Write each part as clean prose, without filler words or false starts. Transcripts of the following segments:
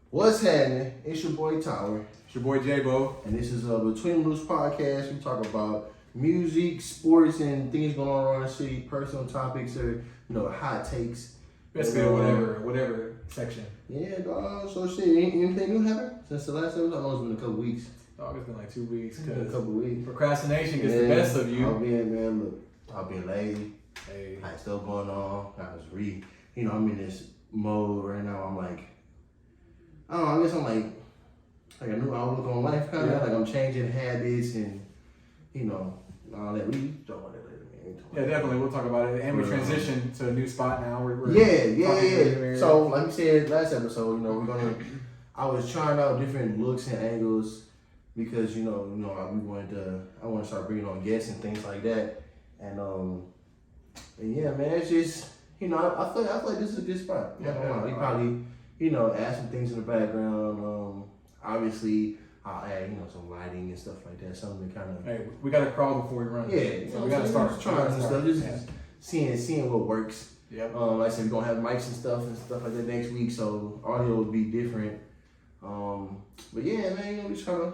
What's happening? It's your boy Tyler. It's your boy J-Bo. And this is BetweenDaLoops Podcast. We talk about music, sports, and things going on around the city, personal topics, or hot takes. Basically, whatever section. Yeah, dog. So shit, anything new happened since the last episode? I know it's been a couple weeks. Dog, it's been like 2 weeks. A couple weeks. Procrastination gets the best of you. I've been lazy. Hey. I had stuff going on. I was I'm in this mode right now. I'm like, I don't know, I guess I'm like a new outlook on life, kind of. Yeah. Like I'm changing habits and, all that. We talk about that later, man. Yeah, definitely. We'll talk about it. And we transition to a new spot now. Yeah. So, like we said last episode, I was trying out different looks and angles because, I want to start bringing on guests and things like that. And yeah, man, it's just, I feel like this is a good spot. We probably, add some things in the background. Obviously, I'll add, some lighting and stuff like that. Something to kind of. Hey, we got to crawl before we run. Yeah, so we got to start trying some stuff. Just seeing what works. Yep. Like I said, we're gonna have mics and stuff like that next week, so audio will be different. But yeah, man, we just trying to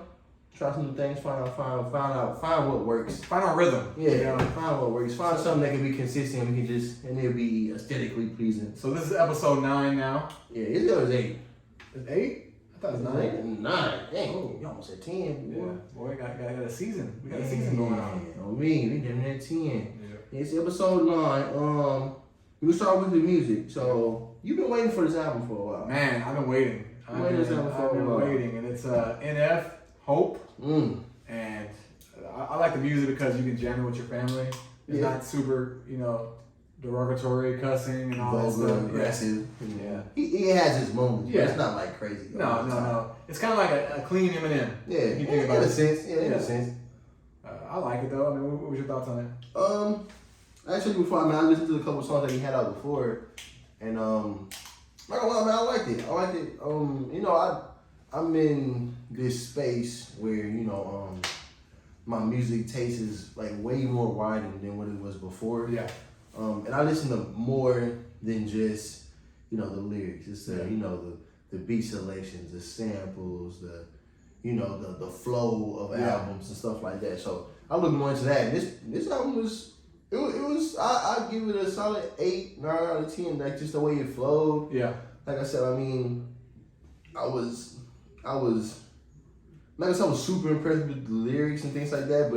try some new things, find what works. Find our rhythm. Yeah, find what works. Find something that can be consistent. We can and it'll be aesthetically pleasing. So this is episode 9 now. Yeah, it was 8. It's 8? I thought it was 9. 9. Dang, you almost said 10. Boy. Yeah, boy, got a season. We got a season going on. We getting at 10. Yeah. It's episode 9. We start with the music. So you've been waiting for this album for a while. Man, I've been waiting. I've been waiting, and it's NF Hope. And I like the music because you can jam it with your family. It's not super, derogatory, cussing, and all that stuff. Aggressive. Yeah. He has his moments, but it's not like crazy. No. It's kind of like a clean Eminem. Yeah, you think about in a sense. Yeah, in a sense. I like it though. I mean, what was your thoughts on it? Actually, I listened to a couple songs that he had out before, and I liked it. I'm in this space where my music taste is like way more widened than what it was before. Yeah. And I listen to more than just the lyrics. It's the beat selections, the samples, the flow of albums and stuff like that. So I look more into that. And this album was. It was. I give it a solid 8, 9 out of 10. Like just the way it flowed. Yeah. Like I said, I was super impressed with the lyrics and things like that.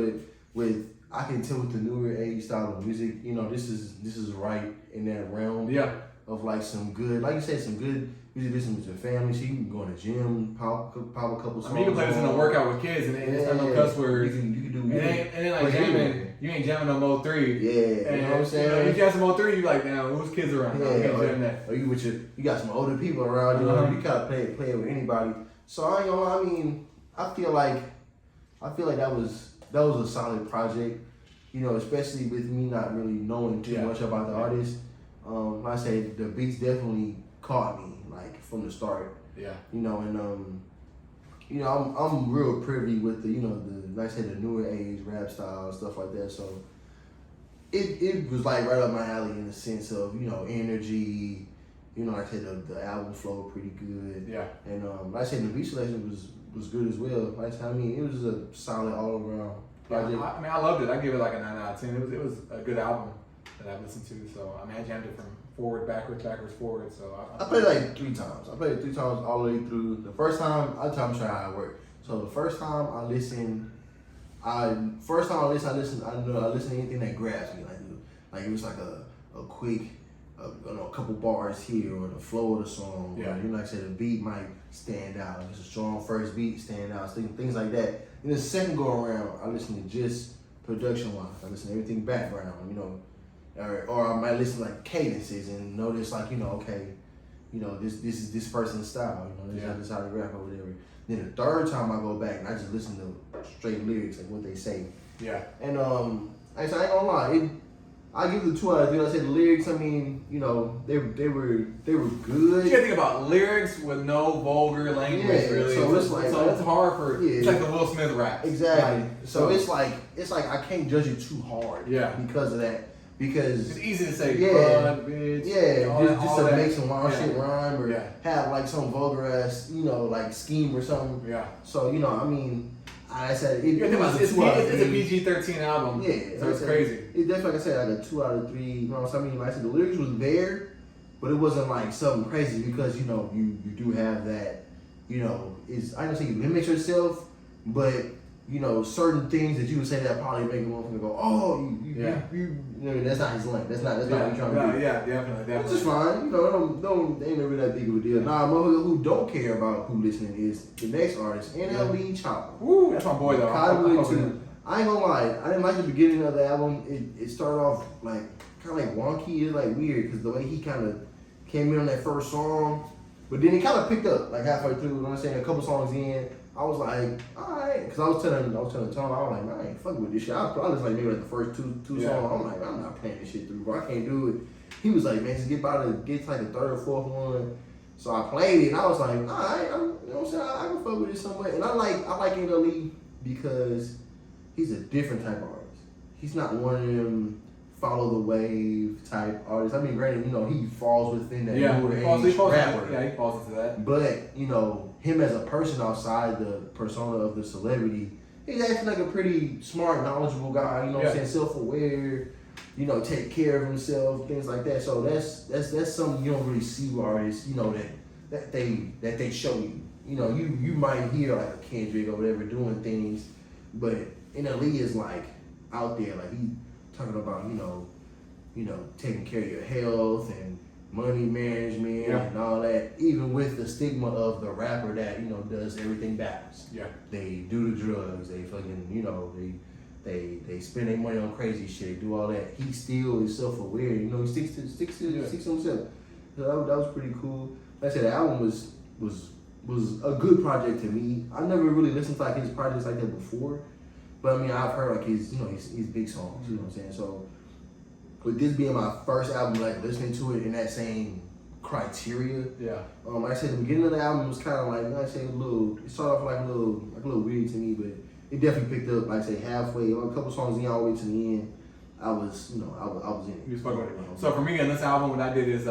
But I can tell with the newer age style of music, this is right in that realm. Yeah. Of like some good, like you said, some good music listening with your family. So you can go in the gym, pop a couple songs. I mean, you can play this in a workout with kids, and it's not no cuss words. You can do. And then like jamming. You ain't jamming no Mo 3. Yeah, and, you know what I'm saying? You jam some Mo 3, you like, damn, whose kids around? Yeah, I can't jam that. Or you got some older people around, you kind of play it with anybody. So I ain't gonna lie, I feel like that was a solid project, especially with me not really knowing too much about the artist. Like I say, the beats definitely caught me like from the start. Yeah. I'm real privy with the like I said, the newer age rap style and stuff like that. So it was like right up my alley in the sense of energy. Like I said, the album flowed pretty good. Yeah. And like I said, the beat selection was good as well. Like I said, it was a solid all around project. Yeah, I loved it. I give it like a 9 out of 10. It was a good album that I've listened to. So I jammed it from forward, backwards, forward. So I played it like 3 times. I played it 3 times all the way through. The first time, I'll tell you how it worked. So the first time I listened, I listened to anything that grabs me. Like it was like a quick, a couple bars here, or the flow of the song. Yeah. Or, like I said, the beat might stand out. It's a strong first beat, stand out. Things like that. And the second go around, I listen to just production wise. I listen to everything background. Or I might listen to like cadences and notice like okay, this is this person's style. This is how they rap or whatever. Then the third time I go back and I just listen to straight lyrics, like what they say. Yeah. And I ain't gonna lie, I give it a 2 out of 3. I said the lyrics, they were good. You gotta think about lyrics with no vulgar language, really. So it's hard for it's like the Will Smith rap. Exactly. So it's like I can't judge it too hard. Yeah. Because of that. because it's easy to say fuck, bitch. Yeah, just to make some wild shit rhyme or have like some vulgar ass, like scheme or something. Yeah. So I mean, I said it's a PG-13 album. Yeah, so it's crazy. It's definitely, like I said, like a 2 out of 3. You know what I mean? Like I said, the lyrics was there, but it wasn't like something crazy because you do have that. I don't say you limit yourself, but certain things that you would say that probably make a motherfucker go, oh, that's not his lane. That's not what he's trying to do. Yeah, definitely. Which is fine. Don't ain't never that big of a deal. Nah, motherfucker who don't care about who listening is the next artist, NLE Choppa. Woo, that's my boy though. I ain't gonna lie, I didn't like the beginning of the album. It started off like kind of like wonky. It's like weird because the way he kind of came in on that first song, but then it kind of picked up like halfway through. You know what I'm saying? A couple songs in. I was like, alright, because I was telling Tom, I was like, man, I ain't fucking with this shit. I was like, maybe like the first two songs. I'm like, I'm not playing this shit through, bro. I can't do it. He was like, man, just get to like the third or fourth one. So I played it, and I was like, alright, you know what I'm saying? I can fuck with it somewhere. And I like NLE because he's a different type of artist. He's not one of them follow the wave type artists. I mean, granted, he falls within that newer age rapper. Yeah, he falls into that. But him as a person outside the persona of the celebrity, he's actually like a pretty smart, knowledgeable guy. You know what I'm saying? Self-aware. Take care of himself, things like that. So that's something you don't really see with artists. That they show you. You might hear like a Kendrick or whatever doing things, but NLE is like out there, like he talking about taking care of your health and money management and all that, even with the stigma of the rapper that does everything backwards. Yeah, they do the drugs, they fucking they spend their money on crazy shit, do all that. He still is self-aware. He sticks to himself. So that was pretty cool. Like I said, the album was a good project to me. I never really listened to like his projects like that before. But I mean, I've heard like his big songs, you know what I'm saying? So with this being my first album, like listening to it in that same criteria, like I said, the beginning of the album was kind of like, I say it started off like a little weird to me, but it definitely picked up. Like I say, halfway, a couple songs in, all the way to the end, I was in it. You was fucking with it. So for me on this album, what I did is,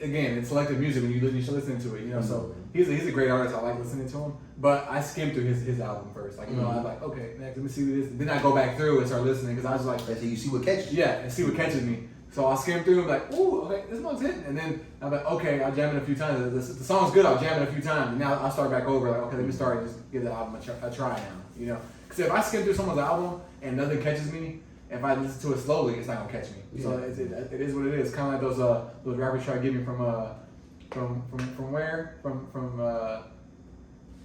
again, it's selective music when you should listen to it, So he's a great artist. I like listening to him, but I skimmed through his album first. Like I'm like, okay, next, let me see what this. Then I go back through and start listening because I was like, so you see what catches you. Yeah, and see what catches me. So I skimmed through and like, ooh, okay, this one's hitting. And then I'm like, okay, I'll jam it a few times. The song's good. I'll jam it a few times. And now I'll start back over. Like, okay, let me start and just give the album a try now. Because if I skim through someone's album and nothing catches me, if I listen to it slowly, it's not gonna catch me. Yeah. So it is what it is. Kind of like those rappers try to get me from where?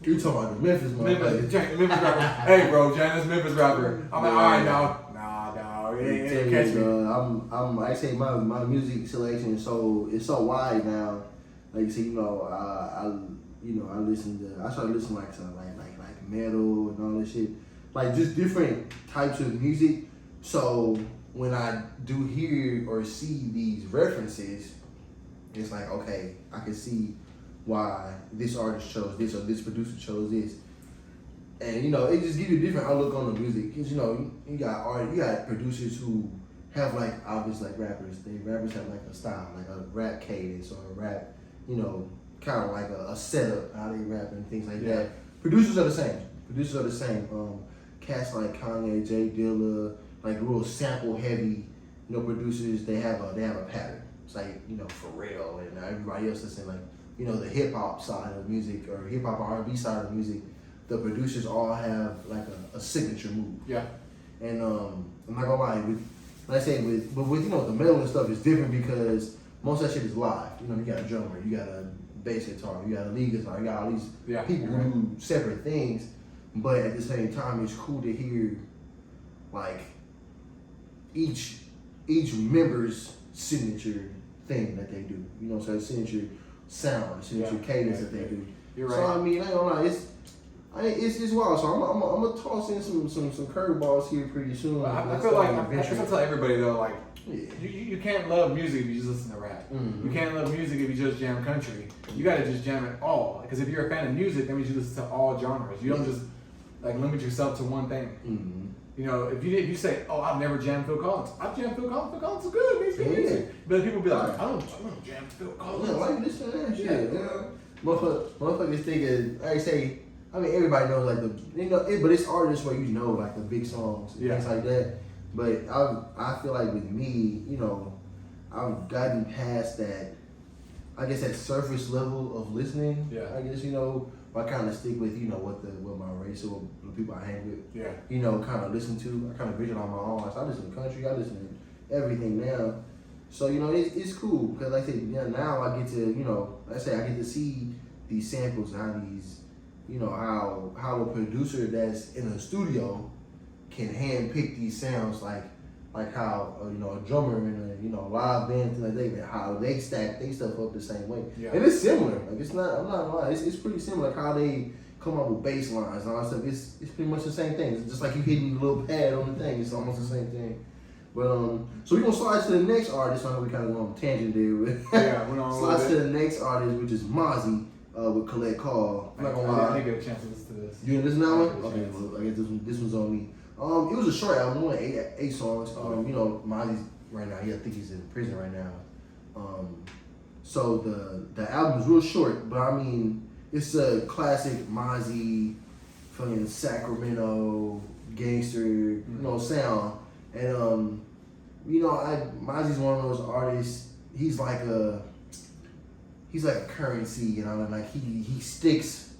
You talking about the Memphis rapper? Hey, bro, Janice Memphis rapper. I'm like, all right, now. It catch me. I'm I say my music selection is so wide now. Like you see, I started listening like some like metal and all this shit, like just different types of music. So when I do hear or see these references, it's like, okay, I can see why this artist chose this or this producer chose this. And it just gives you a different outlook on the music. Cause you got producers who have like obvious like rappers. Rappers have like a style, like a rap cadence or a rap, kind of like a setup how they rap and things like that. Producers are the same. Cats like Kanye, Jay Dilla, like real sample heavy, producers. They have a pattern. It's like Pharrell and everybody else that's in like the hip hop side of music or hip hop R&B side of music. The producers all have like a signature move. Yeah. And I'm not gonna lie, with the metal and stuff is different because most of that shit is live. You got a drummer, you got a bass guitar, you got a lead guitar, you got all these people who do separate things. But at the same time, it's cool to hear like each member's signature thing that they do. So signature sound, signature cadence that they do. You're right. So I mean, I ain't gonna lie, it's wild. So I'm gonna toss in some curveballs here pretty soon. I feel like I tell everybody though, like you can't love music if you just listen to rap. Mm-hmm. You can't love music if you just jam country. You gotta just jam it all. Because if you're a fan of music, that means you listen to all genres. You don't just like limit yourself to one thing. Mm-hmm. You know, if you say, "Oh, I've never jammed Phil Collins," I've jammed Phil Collins. Phil Collins is good. He's good music. But people be like, "I don't jam Phil Collins." Yeah, why you listen to that shit? Motherfuckers thinking, like I say, I mean, everybody knows like but it's artists where you know like the big songs and things like that. But I feel like with me, you know, I've gotten past that. I guess that surface level of listening. Yeah. I guess, you know, I kind of stick with, you know, what my race or the people I hang with. Yeah. You know, kind of listen to. I kind of vision on my own. So I listen to country. I listen to everything now. So, you know, it's cool because like I said, now I get to, you know, I get to see these samples and how these, you know, how a producer that's in a studio can hand pick these sounds like how you know, a drummer in a, you know, live band, like how they stack they stuff up the same way. Yeah. And it's similar. Like I'm not gonna lie, it's pretty similar. Like how they come up with bass lines and all that stuff. It's pretty much the same thing. It's just like you hitting a little pad on the thing. It's almost the same thing. But so we're gonna slide to the next artist. I know we kind of went on a tangent there. Yeah, went on. Slide to the next artist, which is Mozzy with Collect Call. I'm not gonna lie. I didn't get a chance to listen to this. You didn't listen to that one? Okay, well, I guess this one's on me. It was a short album, only eight songs. You know, Mozzy's right now. I think he's in prison right now. So the album's real short, but I mean, it's a classic Mozzy, fucking Sacramento gangster, you know, sound. And you know, Mozzy's one of those artists. He's like a currency, you know, like he sticks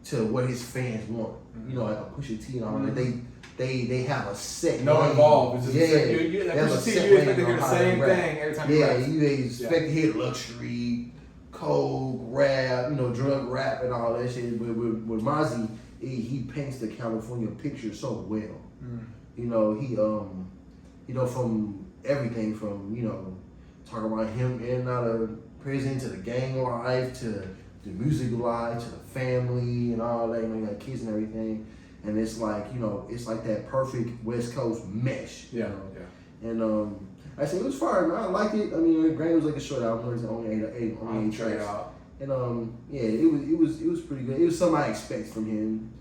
to what his fans want. You know, like a Pusha T and all that. They have a set. No lane. involved. It's just Yeah, you they have a set you lane expect to hear on the how they same rap. thing every time you Yeah, rap. you expect to hear luxury, coke, rap, you know, drug rap and all that shit. But with Mozzy, he paints the California picture so well. You know, he you know, from everything from, you know, talk about him in and out of prison to the gang life to the music life to the family and all that, you know, he got kids and everything. And it's like, you know, it's like that perfect West Coast mesh. Yeah, You know? yeah. And I said it was fire, man. I liked it. I mean, granted, it was like a short album. It was only eight tracks. And yeah, it was pretty good. It was something I expect from him.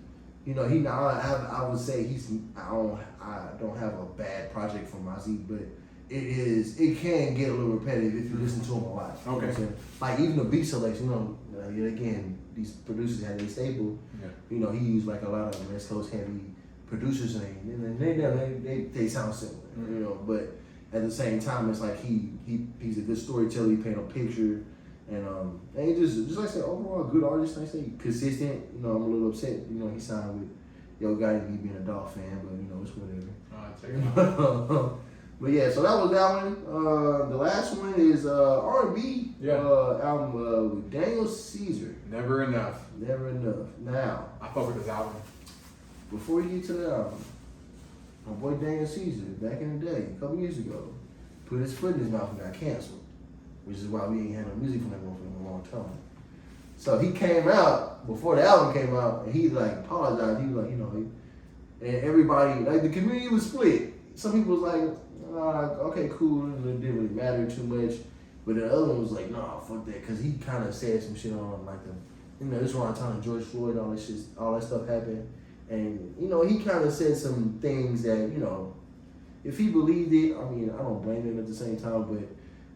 You know, I would say I don't have a bad project from Mozzy, but it can get a little repetitive if you listen to him a lot. Okay. You know what I'm saying? Like even the beat selection, you know, again, these producers had their staple. Yeah. You know, he used like a lot of West Coast heavy producers and they sound similar. You know, but at the same time, it's like he's a good storyteller. He paint a picture. And he just like I said, overall good artist. Like I say, consistent. You know, I'm a little upset. You know, he signed with Yo Gotti, me being a dog fan, but you know, it's whatever. Check it out. But yeah, so that was that one. The last one is R&B album with Daniel Ceasar. Never enough. Never enough. Now, I fuck with this album. before we get to the album, my boy Daniel Ceasar, back in the day, a couple years ago, put his foot in his mouth and got canceled, which is why we ain't had no music from him for a long time. So he came out before the album came out, and he like apologized. He was like, you know, and everybody, like the community was split. Some people was like, okay, cool, it didn't really matter too much. But the other one was like, nah, fuck that, because he kind of said some shit on like this around the time George Floyd, all that stuff happened. And, you know, he kind of said some things that, you know, if he believed it, I mean, I don't blame him at the same time, but,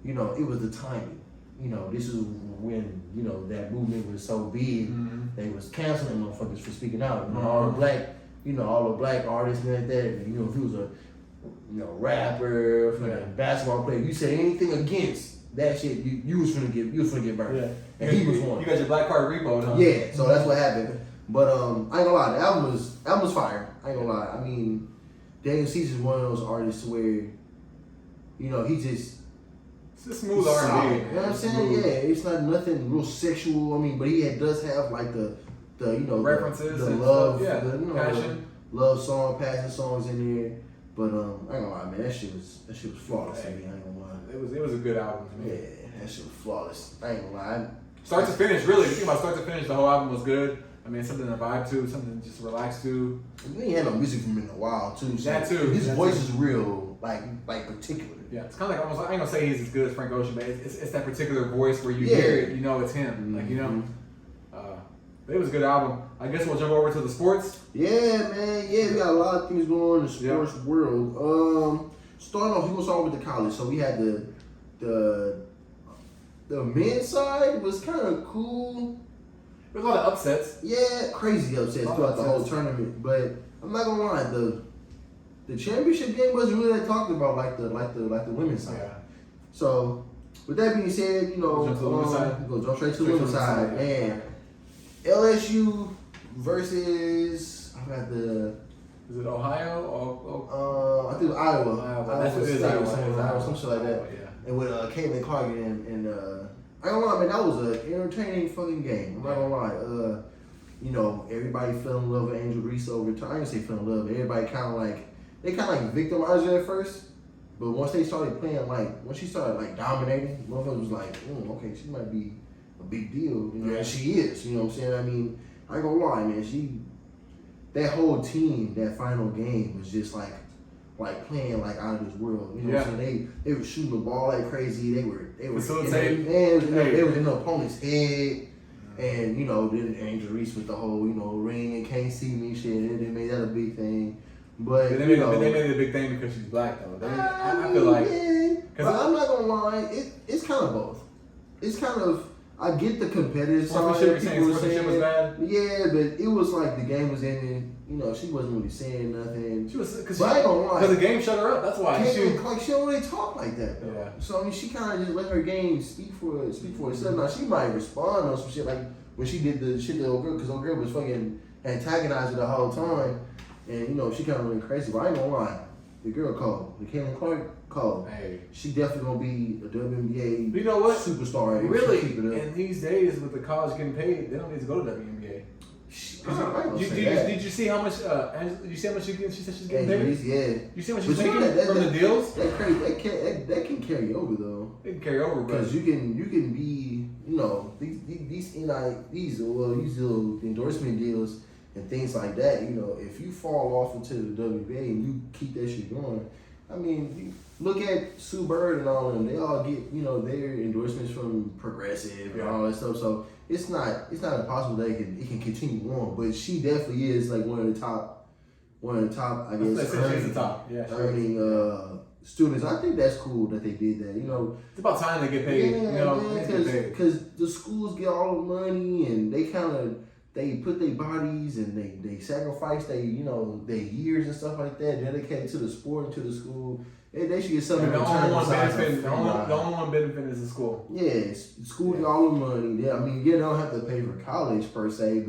you know, it was the timing. You know, this is when, you know, that movement was so big, they was canceling motherfuckers for speaking out. You know, all the black artists and like that. And, you know, if he was a rapper, basketball player, you say anything against that shit, you was finna get burned. Yeah. And he was one. You got your black card repo, huh? Yeah, so that's what happened. But I ain't gonna lie, the album was fire. I ain't gonna lie. I mean, Daniel Ceasar is one of those artists where, you know, he just it's a smooth R&B. You know what I'm saying? Yeah, it's not nothing real sexual. I mean, but he does have like the you know, references, the love, stuff. the, you know, passion, love song, passion songs in there. But I ain't gonna lie, man, that shit was flawless. Hey, to me. I ain't gonna lie. It was a good album to me. Yeah, that shit was flawless. I ain't gonna lie. Start to finish, really. If you think about start to finish, the whole album was good. I mean, something to vibe to, something to just relax to. We ain't had no music from him in a while too. So that too. His voice is real, like particular. Yeah, it's kind of like almost. I ain't gonna say he's as good as Frank Ocean, but it's that particular voice where you hear it, you know it's him. Like you know. It was a good album. I guess we'll jump over to the sports. Yeah, man. Yeah, we got a lot of things going on in the sports world. Starting off, we gonna start with the college. So we had the men's side was kind of cool. There's a lot of upsets. Yeah, crazy upsets throughout the whole tournament. But I'm not gonna lie, the championship game wasn't really that talked about like the women's side. Yeah. So with that being said, you know, we'll jump straight to the women's side. Man, LSU versus I forgot the. Is it Ohio or? I think it was Iowa. That's what it is. Iowa, some shit like that. Yeah. And with Caitlin Clark and I ain't gonna lie, man, that was an entertaining fucking game. I'm not gonna lie. You know, everybody fell in love with Angel Reese over time. I ain't gonna say fell in love, but everybody they kind of victimized her at first. But once they started playing, once she started dominating, motherfuckers was like, okay, she might be a big deal. You know, and she is. You know what I'm saying? I mean, I ain't gonna lie, man. That whole team, that final game was just like playing out of this world. You know what I'm saying? They were shooting the ball like crazy. They were facilitating. They were in the opponent's head. And, you know, then Angel Reese with the whole, you know, ring and can't see me shit. They made that a big thing. But they made it a big thing because she's black, though. I feel like. Yeah, but I'm not going to lie. It's kind of both. It's kind of, I get the competitive side. Sportsmanship was bad? Yeah, but it was like the game was ending. You know, she wasn't really saying nothing. But I ain't gonna lie. Because the game shut her up. That's why. She don't really talk like that, though. Yeah. So, I mean, she kind of just let her game speak for itself. Now, she might respond on some shit like when she did the shit to old girl, because old girl was fucking antagonizing the whole time. And, you know, she kind of went crazy. But I ain't gonna lie. The girl cold. The Caitlin Clark cold. Hey. She definitely gonna be a WNBA you know what? superstar. Really, in these days with the college getting paid, they don't need to go to WNBA. Did you see how much? You see how much she said she's getting paid? Yeah. You see how much she's making from the deals? That can carry over though. It can carry over, because you can be, you know, these little endorsement deals and things like that. You know, if you fall off into the WNBA and you keep that shit going, I mean, look at Sue Bird and all of them. They all get, you know, their endorsements from Progressive and all that stuff. So it's not impossible that it can continue on. But she definitely is like one of the top, I guess, earning students. I think that's cool that they did that. You know, it's about time they get paid. Yeah, because the schools get all the money and they put their bodies and they sacrifice their years and stuff like that, dedicated to the sport and to the school. They should get something. The only one benefiting is the school. Yeah, school get all the money. Yeah, I mean, they don't have to pay for college per se,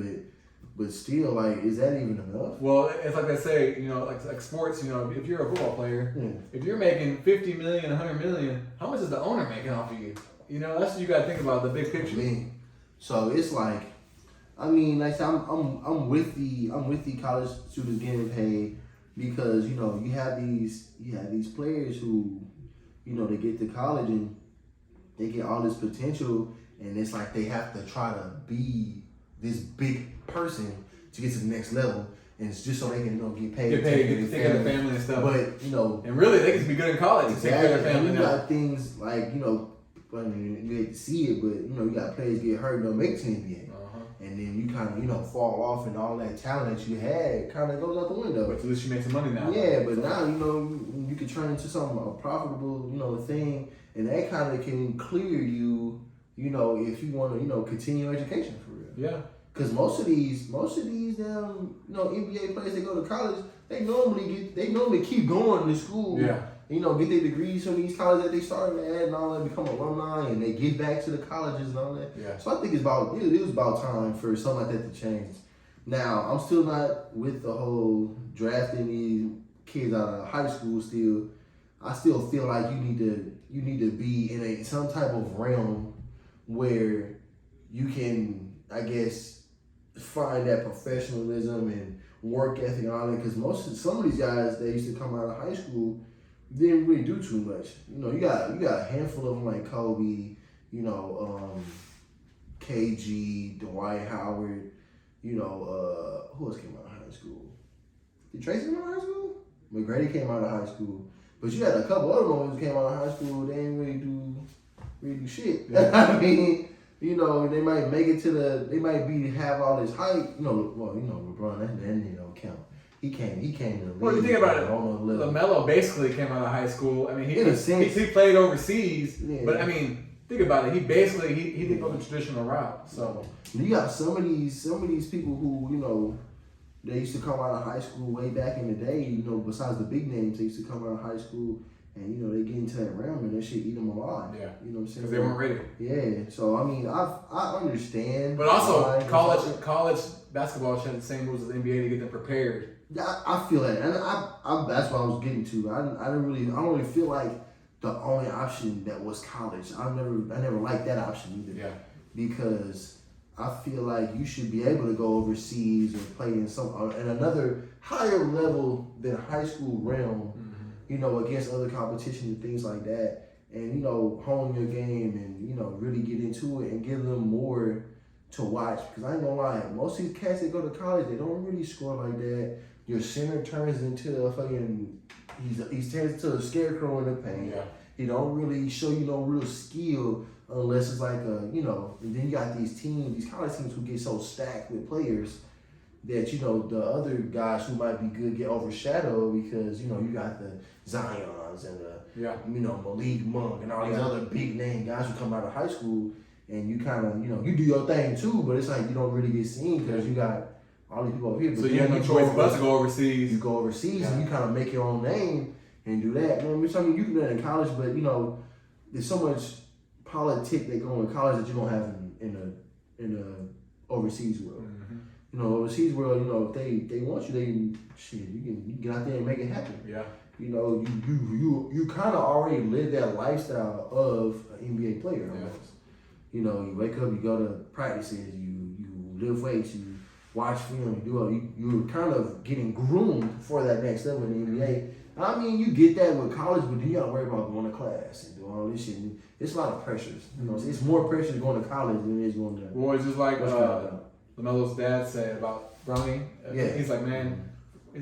but still, is that even enough? Well, it's like they say, you know, like sports. You know, if you're a football player, if you're making $50 million, $100 million, how much is the owner making off of you? You know, that's what you got to think about, the big picture. So it's like. I mean, like I'm with the college students getting paid because, you know, you have these players who, you know, they get to college and they get all this potential and it's like they have to try to be this big person to get to the next level, and it's just so they can, you know, get paid, get care of their family and stuff. But, you know, and really they can be good in college to take care of their family. You got things like, you know, I mean, you hate to see it, but, you know, you got players get hurt and don't make it to the NBA. And then you kind of, you know, fall off and all that talent that you had kind of goes out the window. But at least you make some money now. Yeah, but now, you know, you can turn into something, a profitable, you know, thing. And that kind of can clear you, you know, if you want to, you know, continue education for real. Yeah. Because most of these you know, NBA players that go to college, they normally keep going to school. Yeah. You know, get their degrees from these colleges that they started at and all that, become alumni, and they get back to the colleges and all that. Yeah. So I think it was about time for something like that to change. Now, I'm still not with the whole drafting these kids out of high school still. I still feel like you need to be in some type of realm where you can, I guess, find that professionalism and work ethic and all that, because some of these guys that used to come out of high school didn't really do too much. You know, you got a handful of them like Kobe, you know, KG, Dwight Howard, you know, who else came out of high school? Did Tracy come out of high school? McGrady came out of high school. But you had a couple other ones who came out of high school, they didn't really do shit. Yeah. I mean, You know, they might make it to they might have all this hype. LeBron, that don't count. He came to the league. Well, you think about it, LaMelo basically came out of high school. I mean, he played overseas, but I mean, think about it. He basically he didn't go the traditional route. So you got some of these people who they used to come out of high school way back in the day. Besides the big names, they used to come out of high school. And they get into that realm and that shit eat them alive. Yeah, you know what I'm saying? Because they weren't ready. Yeah, so I mean, I understand. But also, college basketball should have the same rules as the NBA to get them prepared. I feel that, and I that's what I was getting to. I don't really feel like the only option that was college. I never liked that option either. Yeah, because I feel like you should be able to go overseas or play in another higher level than high school realm. Against other competition and things like that, and hone your game and really get into it and give them more to watch. Because I ain't gonna lie, most of these cats that go to college, they don't really score like that. Your center turns into a fucking he turns into a scarecrow in the paint. Yeah. He don't really show you no real skill unless it's like and then you got these college teams who get so stacked with players that the other guys who might be good get overshadowed because you got the Zions and the Malik Monk and all these other big name guys who come out of high school, and you kind of you do your thing too, but it's like you don't really get seen because you got all these people over here. So you have no choice but to go overseas. You go overseas and you kind of make your own name and do that. You can do that in college, but there's so much politics that go in college that you don't have in a overseas world. Overseas world, if they want you, you can get out there and make it happen. Yeah. You kind of already live that lifestyle of an NBA player almost. You wake up, you go to practices, you lift weights, you watch film, you're kind of getting groomed for that next level in the NBA. I mean, you get that with college, but then you gotta worry about going to class and doing all this shit. And it's a lot of pressures. It's more pressure going to college than it is going to. Well, it's just like LaMelo's dad said about Brownie. He's like, man,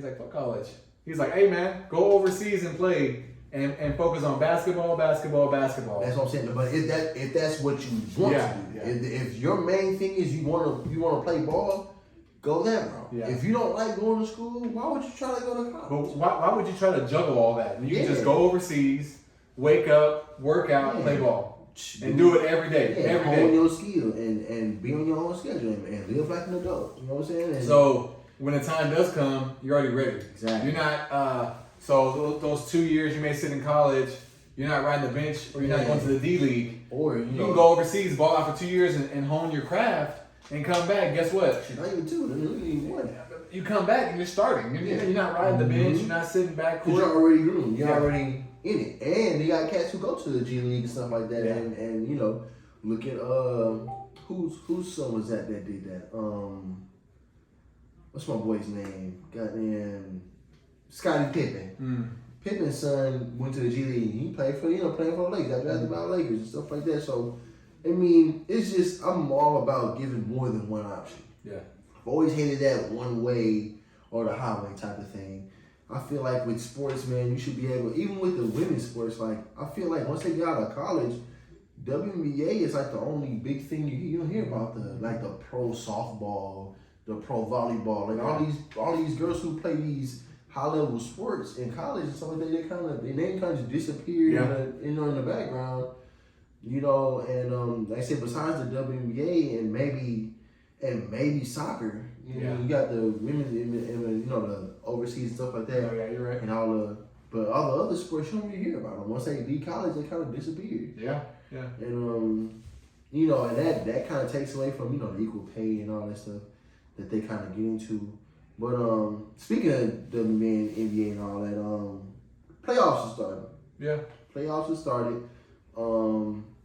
fuck college. He's like, hey man, go overseas and play and focus on basketball. That's what I'm saying. But if that's what you want to do, if your main thing is you want to play ball, go that route. Yeah. If you don't like going to school, why would you try to go to college? But why would you try to juggle all that? You can just go overseas, wake up, work out, play ball. And do it every day. Every day. Hone your skill and be on your own schedule and live like an adult. You know what I'm saying? And so when the time does come, you're already ready. Exactly. You're not. So those 2 years you may sit in college, you're not riding the bench or you're not going to the D League. Or you can go overseas, ball out for 2 years, and hone your craft, and come back. Guess what? Not even 2. You come back and you're starting. You're not riding the bench. You're not sitting back. Because you're already groomed. You're already in it. And they got cats who go to the G League and stuff like that. Yeah. And look at whose son was that did that? What's my boy's name? Goddamn Scottie Pippen. Pippen's son went to the G League. He played for playing for the Lakers. I drafted by the Lakers and stuff like that. So I mean, it's just I'm all about giving more than one option. Yeah. I've always hated that one way or the highway type of thing. I feel like with sports, man, you should be able, even with the women's sports, like I feel like once they get out of college, WNBA is like the only big thing you don't hear about the pro softball, the pro volleyball, like all these girls who play these high level sports in college and stuff like that. Their name kind of just disappeared in the background, And like I said, besides the WNBA and maybe soccer, you got the women and the overseas stuff like that. Oh yeah, you're right. And but all the other sports you don't really hear about them. Once they leave college, they kind of disappeared. Yeah. And and that kind of takes away from the equal pay and all that stuff that they kind of get into. But speaking of the men NBA and all that, playoffs have started. Yeah. Playoffs have started.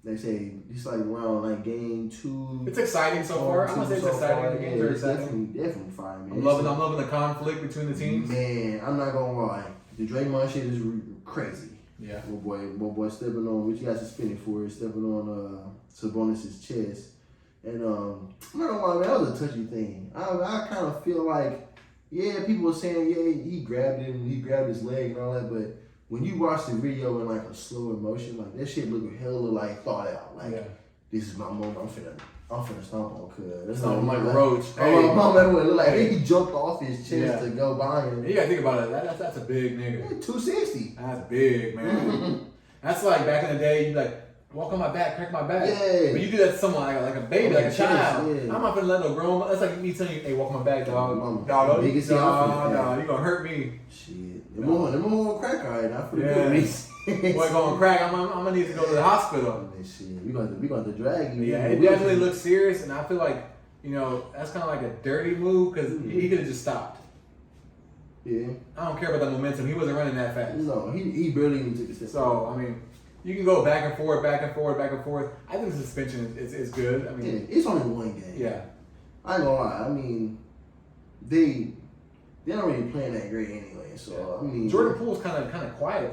They say it's like around game 2. It's exciting so far. I'm gonna say it's exciting. The games are exciting. Definitely fine, man. I'm loving the conflict between the teams. Man, I'm not gonna lie. The Draymond shit is crazy. Yeah. My boy stepping on, which he got suspended for, stepping on Sabonis' chest. And I'm not gonna lie, man, that was a touchy thing. I kind of feel like, people were saying, he grabbed his leg and all that, but when you watch the video in like a slower motion, like that shit looked hella like thought out. Like this is my moment. I'm finna stomp on cuz. That's Something like a like, roach. Oh, my man would look like he jumped off his chest to go by him. You gotta think about it. That's a big nigga. Yeah, 260. That's big, man. That's like back in the day, you like walk on my back, crack my back. Yeah. But you do that to someone like a baby, like a child. Yeah. I'm not gonna let no grown. That's like me telling you, hey, walk on my back, dog. Dog, you gonna hurt me. Shit. Them more crack alright. I feel good. Boy, going crack. I'm gonna need to go to the hospital. Shit, we gonna have to drag you. Yeah, it definitely looks serious, and I feel like that's kind of like a dirty move because he could have just stopped. Yeah. I don't care about the momentum. He wasn't running that fast. No, he barely even took a step. So I mean, you can go back and forth, back and forth, back and forth. I think the suspension is good. I mean, it's only one game. Yeah. I ain't gonna lie. I mean, they're not really playing that great anyway. So I mean, Jordan Poole's kind of quiet.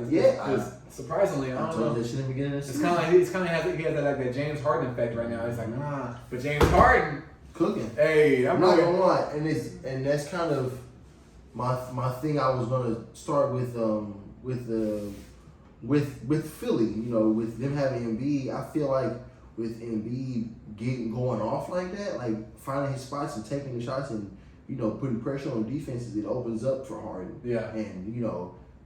Surprisingly, I don't know. That shit in the beginning of the season. It's kind of he has that James Harden effect right now. He's like, nah, but James Harden cooking. Hey, I'm not gonna lie, and that's kind of my thing. I was gonna start with Philly. With them having Embiid, I feel like with Embiid going off like that, like finding his spots and taking the shots and putting pressure on defenses, it opens up for Harden. Yeah. And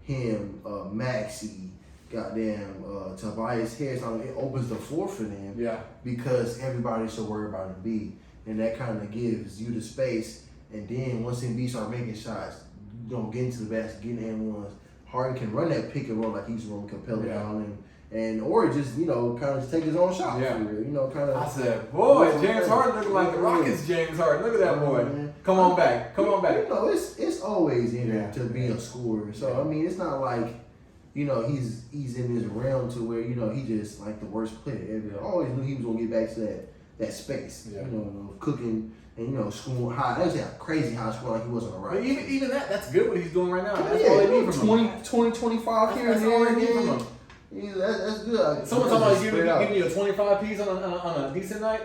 him, Maxey, goddamn Tobias Harris, it opens the floor for them. Yeah. Because everybody's so worried about Embiid, and that kind of gives you the space. And then once Embiid start making shots, get into the basket, getting and ones. Harden can run that pick and roll like he's running Capella down or just kind of just take his own shot for real. I said, boy, James Harden looking like the Rockets. James Harden, look at that boy. Man. Come on back. It's always in there to be a scorer. So I mean, it's not like he's in this realm to where he just like the worst player ever. I always knew he was gonna get back to that space. Cooking. And scoring high. I didn't say a crazy high score like he wasn't right. But even that's good what he's doing right now. That's all they need from him. 25 here and that's all they need there. from him. Yeah, that's good. Someone talking about giving you a 25 piece on a decent night.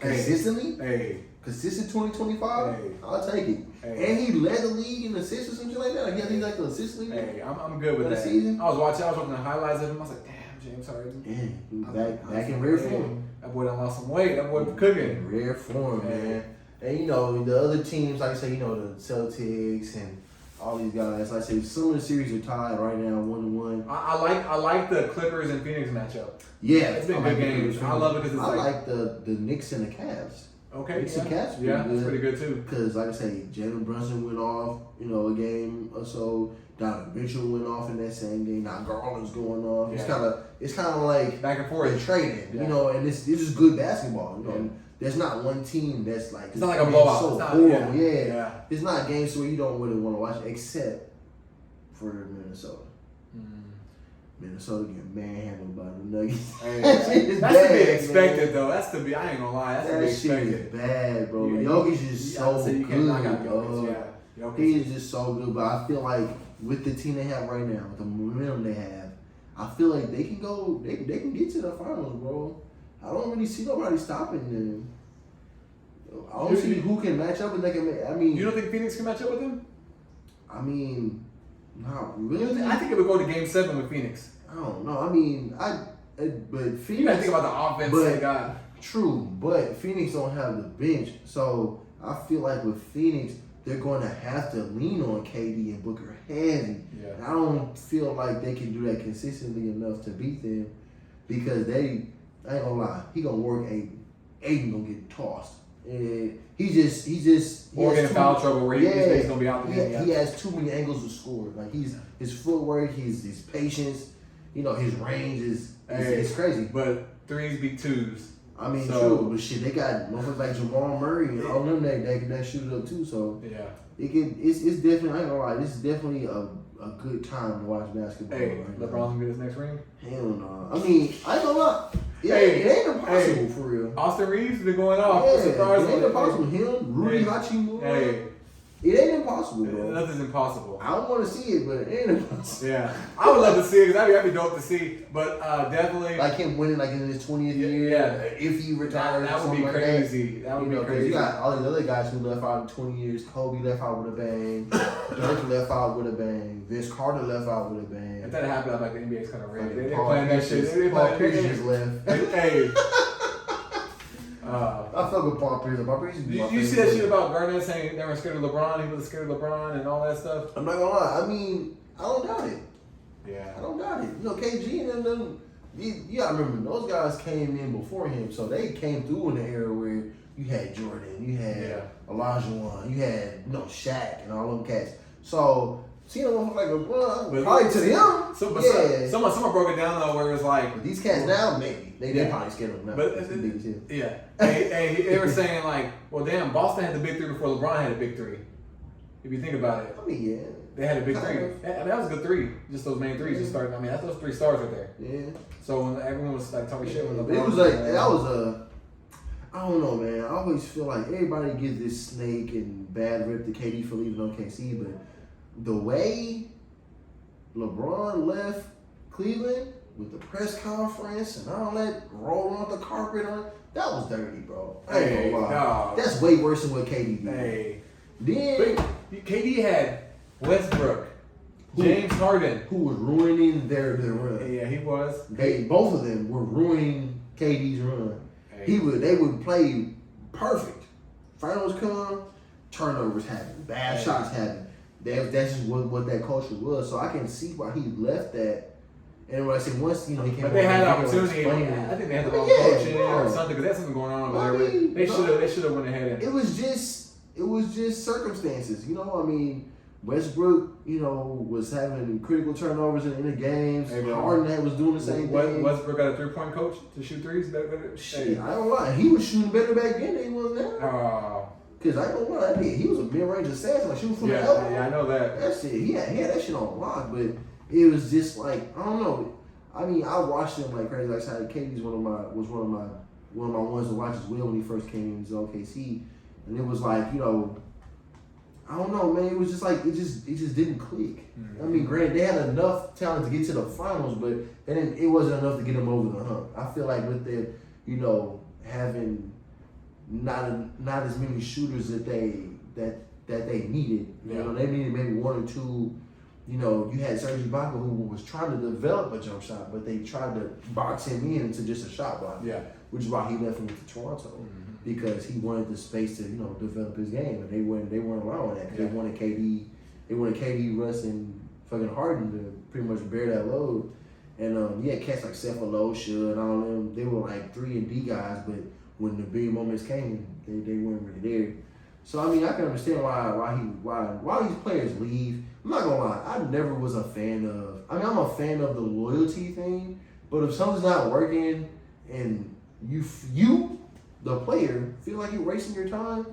Consistently? Hey. Consistent 20-25? Hey. I'll take it. Hey. And he led the league in assists or something like that. Like, he's like the assist league. Hey, I'm good with that. Season. I was watching the highlights of him. I was like, damn, James Harden. Yeah, back in rare form. That boy done lost some weight. That boy cooking. Rare form, man. And the other teams, like I say, the Celtics and all these guys, like I say, some of the series are tied right now, 1-1. I like the Clippers and Phoenix matchup. Yeah, it's been good games. I love it because it's like the Knicks and the Cavs. Okay, Knicks and Cavs, that's pretty good too. Because like I say, Jalen Brunson went off, a game or so. Donovan Mitchell went off in that same game. Now Garland's going off. Yeah. It's kind of like back and forth. They're trading, and this is good basketball. There's not one team that's like it's not like a blowout. So it's not, horrible. It's not games where you don't really want to watch, except for Minnesota. Minnesota getting manhandled by the Nuggets. Hey, that's to be expected, though. That's to be. I ain't gonna lie. That's to be expected. Shit is bad, bro. Jokic is so good. He is just so good, but I feel like with the team they have right now, with the momentum they have, I feel like they can go. They can get to the finals, bro. I don't really see nobody stopping them. I don't see who can match up and they can. You don't think Phoenix can match up with them? I mean, not really. I think it would go to Game 7 with Phoenix. I don't know. I mean, but Phoenix. You gotta think about the offense they got. True, but Phoenix don't have the bench, so I feel like with Phoenix, they're going to have to lean on KD and Booker heavy. Yeah. And I don't feel like they can do that consistently enough to beat them because I ain't gonna lie, he gonna work Aiden. Aiden gonna get tossed. And he get in foul trouble where he's gonna be out there. He has too many angles to score. Like his footwork, his patience, his range is crazy. But threes beat twos. I mean, true, but shit, they got motherfuckers like Jamal Murray and all them that shoot it up too. So it's definitely, I ain't gonna lie, this is definitely a good time to watch basketball. Hey, LeBron's gonna get his next ring? Hell no. I mean, I ain't gonna lie. Yeah, it ain't impossible for real. Austin Reeves been going off. Yeah, it ain't impossible. Him, Rudy Hachimura. It ain't impossible, bro. Nothing's impossible. I don't want to see it, but it ain't impossible. Yeah, I would love to see it because that'd be dope to see. But definitely, like him winning like in his 20th year. Yeah, if he retires, that would be crazy. That would be crazy. You got all these other guys who left out in 20 years. Kobe left out with a bang. Dirk left out with a bang. Vince Carter left out with a bang. If that happened, I'm like the NBA's kind of rigged. They're Paul playing that shit. Paul Pierce just left. Hey. I fuck with Paul Pierce. Paul Pierce. You see that shit about Garnett saying they were scared of LeBron, he wasn't scared of LeBron and all that stuff? I'm not gonna lie. I mean, I don't doubt it. Yeah. I don't doubt it. You know, KG and them, you gotta remember, those guys came in before him, so they came through in the era where you had Jordan, you had Olajuwon, you had, Shaq and all them cats. So, seeing them like LeBron, probably to them, Someone broke it down, though, where it was like... But these cats now, maybe. They probably scared of them now. But, they were saying, like, well, damn, Boston had the big three before LeBron had a big three. If you think about it. I mean, yeah. They had a big three. That was a good three. Just those main threes just started. I mean, that's those 3 stars right there. Yeah. So when everyone was like talking shit with LeBron. It was like, that was I don't know, man. I always feel like everybody gives this snake and bad rip to KD for leaving OKC, but the way LeBron left Cleveland with the press conference and all that rolling off the carpet that was dirty, bro. I ain't gonna lie. No. That's way worse than what KD did. Hey. Then KD had Westbrook, James Harden, who was ruining their run. Yeah, he was. Both of them were ruining KD's run. Hey. They would play perfect. Finals come, turnovers happen, bad shots happen. That's just what that culture was. So I can see why he left that. And when I say once, he came. But they had an opportunity. I think they had the wrong coach or something because there's something going on over there. They should have went ahead and. It was just circumstances. I mean, Westbrook, was having critical turnovers in the games. Hey, Harden was doing the same thing. Westbrook got a 3-point coach to shoot threes. Shit, I don't lie. He was shooting better back then than he was now. Cause I don't lie. He was a mid-range assassin, like shooting from the elbow. Yeah, I know that. That shit, he had that shit on lock, but it was just like I don't know. I mean, I watched him like crazy. Like I said, KD's one of my ones to watch as well when he first came into OKC, and it was like I don't know, man. It was just like it just didn't click. Mm-hmm. I mean, granted, they had enough talent to get to the finals, but it wasn't enough to get them over the hump. I feel like with the having not as many shooters that they needed. They needed maybe 1 or 2. You had Serge Ibaka who was trying to develop a jump shot, but they tried to box him into just a shot block. Yeah, which is why he left him to Toronto because he wanted the space to develop his game, and they weren't allowing that. They wanted KD, Russ, and fucking Harden to pretty much bear that load. And cats like Cephalosha and all them, they were like 3 and D guys, but when the big moments came, they weren't really there. So I mean, I can understand why these players leave. I'm not gonna lie, I never was a fan of. I mean, I'm a fan of the loyalty thing, but if something's not working and you, the player, feel like you're wasting your time,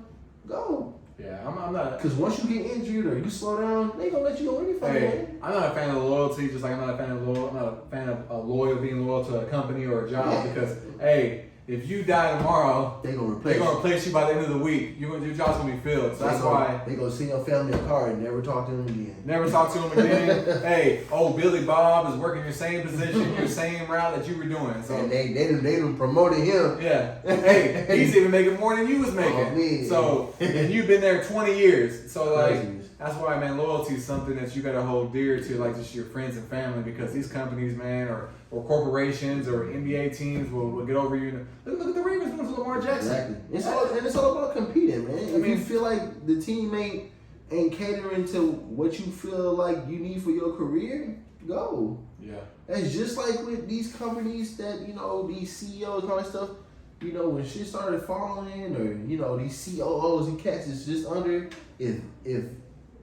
go. Yeah, I'm not. Because once you get injured or you slow down, they gonna let you go anything. I'm not a fan of loyalty. Just like I'm not a fan of being loyal to a company or a job because if you die tomorrow, they're gonna replace you by the end of the week. Your job's gonna be filled. So that's why they gonna send your family a card and never talk to them again. Never talk to them again. Billy Bob is working your same position, your same route that you were doing. So and they done promoted him. Yeah. He's even making more than you was making. So and you've been there 20 years. So that's why, man, loyalty is something that you gotta hold dear to, like just your friends and family, because these companies, man, or corporations or NBA teams will get over you. Look at the Ravens doing to Lamar Jackson. Exactly. It's all about competing, man. If you feel like the team ain't catering to what you feel like you need for your career, go. Yeah. That's just like with these companies that, these CEOs and all that stuff, when shit started falling or, these COOs and cats is just under, if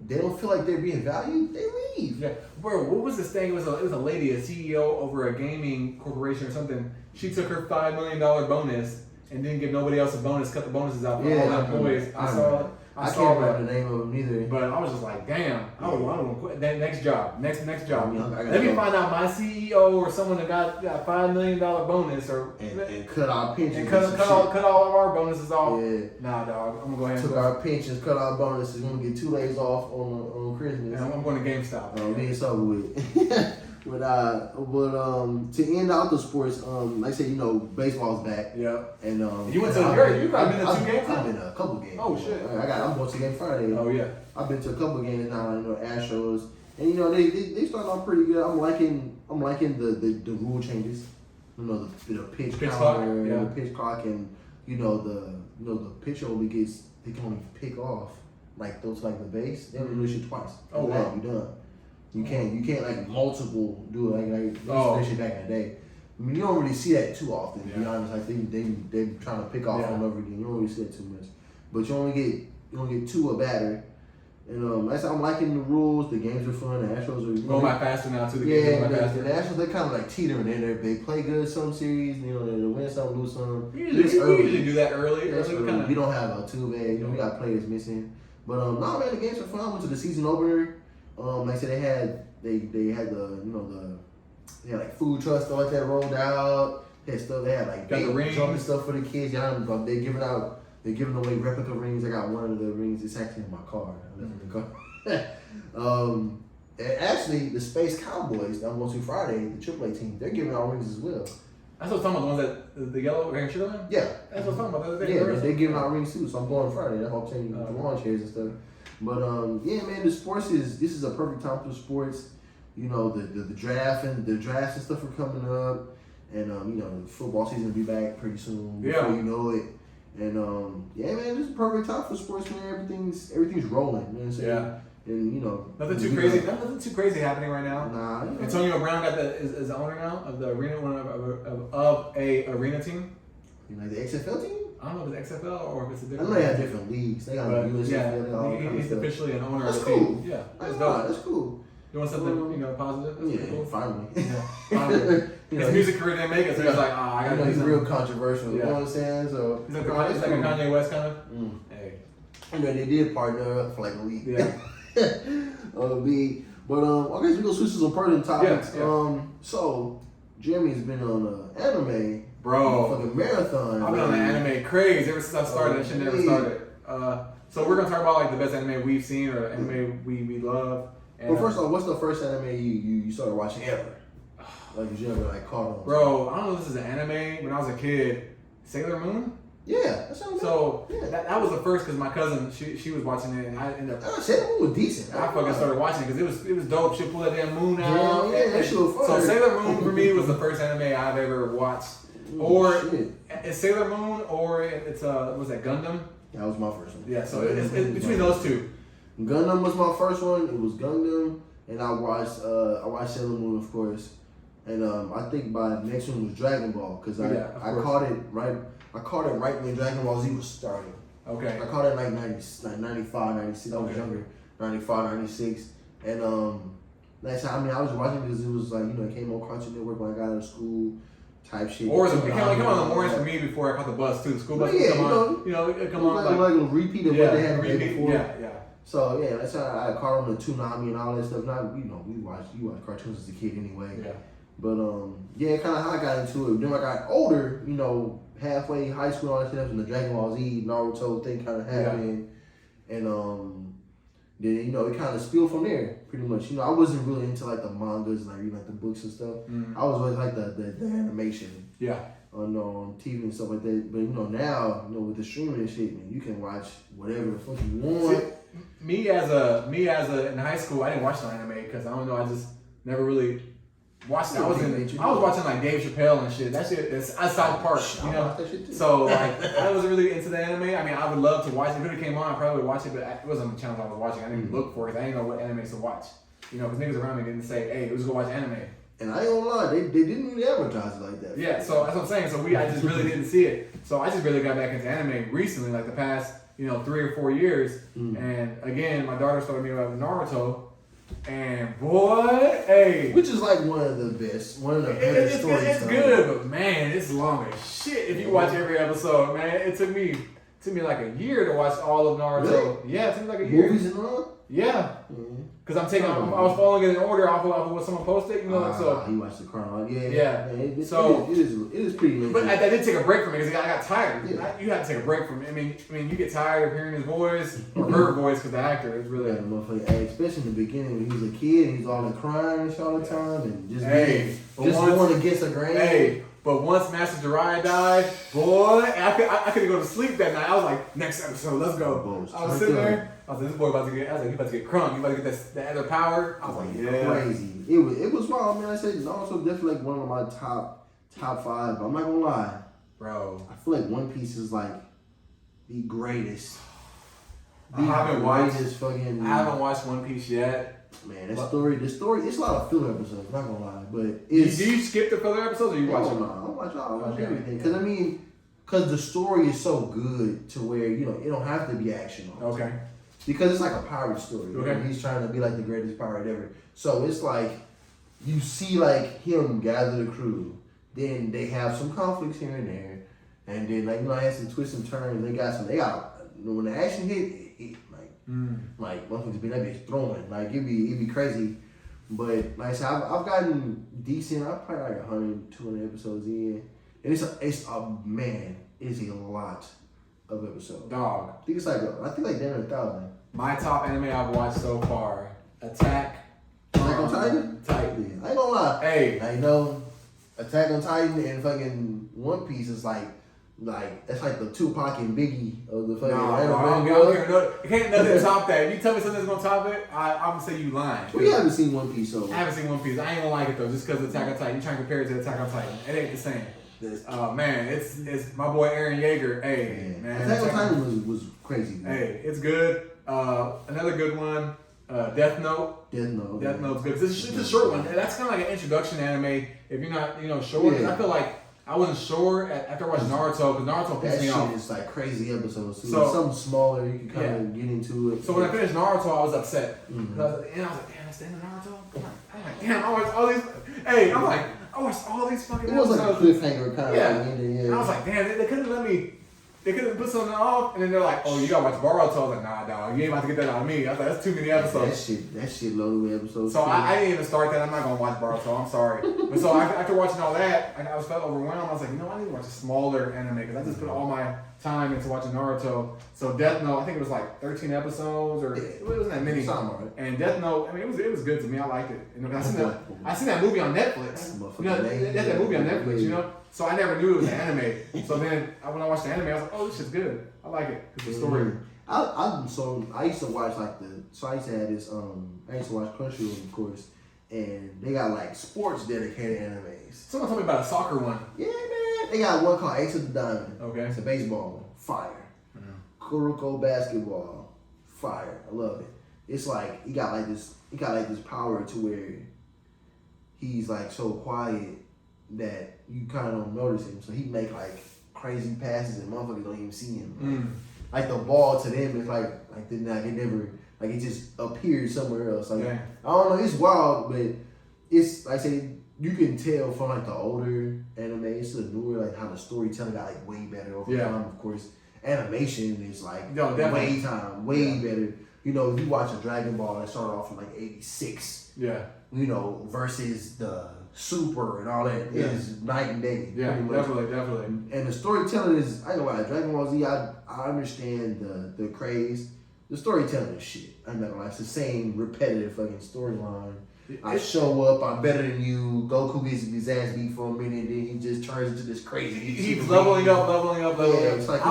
they don't feel like they're being valued, they leave. Yeah. Bro, what was this thing? It was a lady, a CEO over a gaming corporation or something. She took her $5 million bonus and didn't give nobody else a bonus, cut the bonuses out for all the employees. I saw it. I can't remember the name of them either. But I was just like, damn, I don't want to quit. That next job. Next job. Let me find out my CEO or someone that got a $5 million bonus and cut our pensions. And cut all of our bonuses off. Yeah. Nah, dog. I'm going to go ahead and took our pensions, cut our bonuses. We're going to get 2 days off on Christmas. And I'm going to GameStop. It's over with. But to end out the sports, like I said, baseball's back. Yeah. And you went to you've been to 2 games? I've been to a couple games. Oh shit. I'm going to game Friday. Oh yeah. I've been to a couple games now. Astros, and they started off pretty good. I'm liking the rule changes. The pitch clock, the pitch clock, and the pitcher only gets, they can only pick off like those like the base. They only do shit twice. Oh wow, you done. You can't like multiple do it like especially back in the day. I mean, you don't really see that too often. To be honest, like they trying to pick off on over again. You don't really see that too much. But you only get two a batter. And I'm liking the rules. The games are fun. The Astros are going by faster now too. The Astros, they kind of like teetering in there. They play good some series. They win some, lose some. We usually do that early. We don't have a two-way. We got players missing. But no, man, the games are fun. Went to the season opener. Like I said, they had they had like food trucks stuff like that rolled out. They had stuff. They had like jumping stuff for the kids. They giving away replica rings. I got one of the rings. It's actually in my car. I left it in the car. And actually, the Space Cowboys that I'm going to Friday, the AAA team, they're giving out rings as well. That's what I'm talking about. The ones that the yellow wearing shirt on. Yeah, that's what I'm talking about. Yeah, they're giving out rings too. So I'm going Friday. That's why I'm changing the lawn chairs and stuff. But yeah, man, this is a perfect time for sports. The draft and stuff are coming up, and the football season will be back pretty soon. Before you know it. And yeah, man, this is a perfect time for sports, man. Everything's rolling. You know what I'm saying? Yeah. And nothing too crazy. Nothing too crazy happening right now. Nah. Antonio Brown is the owner now of the arena, of a arena team. Like the XFL team? I don't know if it's XFL or if it's a different. I know they have different leagues. They got USFL. He's officially an owner of the cool. team. Yeah, that's cool. You want something positive? That's cool. Finally. Yeah, finally. His music career didn't make it, so he's like, I gotta do something. Real controversial. You know what I'm saying? So he's like a Kanye West kind of. Hey, they did partner up for like a week. Yeah. But I guess we go switch to some pertinent topics. Yeah. So Jeremy's been on anime. Bro, for the marathon. I've been on the anime craze ever since I started. That shit never started. So we're gonna talk about like the best anime we've seen or anime we love. And, well, first off, what's the first anime you started watching ever? Like you ever like caught on? Bro, I don't know if this is an anime. When I was a kid, Sailor Moon. Yeah, that sounds good. That was the first because my cousin she was watching it and I ended up. Sailor Moon was decent. I fucking started watching it because it was dope. She'll pull that damn moon out. Yeah, that shit was fun. So Sailor Moon for me was the first anime I've ever watched. Or it's Sailor Moon, or it's was that Gundam? That was my first one. Yeah, so it's between those two. Gundam was my first one. It was Gundam, and I watched Sailor Moon, of course, and I think my next one was Dragon Ball because I caught it right. I caught it right when Dragon Ball Z was starting. Okay. I caught it like 95, 96. I was younger, 95, 96, and that's how I was watching because it was like it came on Cartoon Network when I got out of school. Type shit. Or it come on in the mornings for me before I caught the bus too. The school bus would come on. It come on like a repeat of what they had the day before. Yeah. So yeah, that's how I caught on the Toonami and all that stuff. Now you watch cartoons as a kid anyway. Yeah. But kind of how I got into it. Then when I got older, halfway high school, all that stuff, and the Dragon Ball Z, Naruto thing kind of happened, and then it kind of spilled from there pretty much. I wasn't really into like the mangas, like reading like the books and stuff. I was always like the animation. Yeah. On TV and stuff like that. But now with the streaming and shit, man, you can watch whatever the fuck you want. See, me as a in high school, I didn't watch no anime because I don't know, I just never really watched it. I was watching like Dave Chappelle and shit. That shit is South Park, So like I wasn't really into the anime. I mean, I would love to watch it. If it came on, I probably would watch it, but it wasn't the channel I was watching. I didn't even look for it because I didn't know what animes to watch. Because niggas around me didn't say, "Hey, let's go watch anime." And I ain't gonna lie, they didn't really advertise it like that. Yeah, so that's what I'm saying. So I just really didn't see it. So I just really got back into anime recently, like the past 3 or 4 years. And again, my daughter started me about Naruto. And boy, hey, which is like one of the best stories. It's good, but man, it's long as shit if you watch every episode, man. It took me like a year to watch all of Naruto. Really? Yeah, it took me like a year. Movies and all? Yeah. Because I was following it in order off of what someone posted, so. You watched the chronology. Yeah. It is pretty late. But I did take a break from it because I got tired. Yeah. You have to take a break from it. I mean, you get tired of hearing his voice or her voice because the actor is really. Especially in the beginning when he was a kid, he's all crying and shit all the time and just going against the grain. Hey. But once Master Jiraiya died, boy, I couldn't go to sleep that night. I was like, next episode, let's go. I was sitting there. I was like, this boy about to get. I was like, he about to get crunk. He about to get that other power. I was like, yeah, crazy. It was wild, man. I said it's also definitely like one of my top 5. But I'm not gonna lie, Bro. I feel like One Piece is like the greatest. I haven't watched One Piece yet. Man, the story, it's a lot of filler episodes, not gonna lie. But it's. Do you skip the filler episodes or you watch them? No, I watch everything. Because the story is so good to where, you know, it don't have to be action. Okay. Because it's like a pirate story. Okay. You know? He's trying to be like the greatest pirate ever. So it's like, you see like him gather the crew. Then they have some conflicts here and there. And then like, you know, I had some twists and turns. They got when the action hit, like motherfuckers be that bitch throwing. Like it'd be crazy. But like I said, I've gotten decent. I've probably like 100, 200 episodes in. And it's a lot of episodes. Dog. I think it's like damn 1,000. My top anime I've watched so far, Attack on Titan? Titan. I ain't gonna lie. Hey. I know Attack on Titan and fucking One Piece is like that's like the Tupac and Biggie of the fucking anime. It can't nothing top that. If you tell me something's gonna top it, I'm gonna say you lying. Well, you haven't seen One Piece, so I haven't seen One Piece. I ain't gonna like it though, just because Attack on Titan. You trying to compare it to Attack on Titan? It ain't the same. Man, it's my boy Eren Yeager. Hey, man. Attack on Titan was crazy. Man. Hey, it's good. Another good one, Death Note. Death Note's good. It's a short one. That's kind of like an introduction anime. If you're not, sure. I feel like I wasn't sure after I watched Naruto, because Naruto pissed me off. That shit is like crazy episodes. So something smaller, you can kind of get into it. So when I finished Naruto, I was upset. And I was like, damn, that's the end of Naruto? I'm like, damn, I watched all these. Hey, I watched all these fucking episodes. It was like a cliffhanger kind of. Yeah. And I was like, damn, they couldn't let me. They could have put something off, and then they're like, "Oh, you gotta watch Boruto." I was like, "Nah, dog, you ain't about to get that out of me." I was like, "That's too many episodes." That shit loaded with episodes. So I didn't even start that. I'm not gonna watch Boruto. I'm sorry. But so after watching all that, I was felt overwhelmed. I was like, I need to watch a smaller anime because I just put all my time into watching Naruto. So Death Note, I think it was like 13 episodes, or it wasn't that many. Right. And Death Note, I mean, it was good to me. I liked it. I seen that movie on Netflix. They had that movie on Netflix. So I never knew it was an anime. So then when I watched the anime, I was like, oh, this shit's good. I like it. It's a story. I used to watch I used to have this I used to watch Crunchyroll, of course, and they got like sports dedicated animes. Someone told me about a soccer one. Yeah, man. They got one called Ace of the Diamond. Okay. It's a baseball one. Fire. Kuroko basketball. Fire. I love it. It's like he got like this power to where he's like so quiet that you kind of don't notice him. So he make like crazy passes and motherfuckers don't even see him. Like the ball to them is like it never, like it just appears somewhere else. Like I don't know, it's wild, but it's like I say, you can tell from like the older animes to the newer, like how the storytelling got like way better over time. Of course, animation is like way better. If you watch a Dragon Ball that started off in like '86, versus the Super and all that, it is night and day. Yeah, definitely. And the storytelling is, I know why Dragon Ball Z, I understand the craze. The storytelling is shit. I'm not gonna lie, it's the same repetitive fucking storyline. I show up, I'm better than you. Goku gets his ass beat for a minute, then he just turns into this crazy. He's leveling up. It's like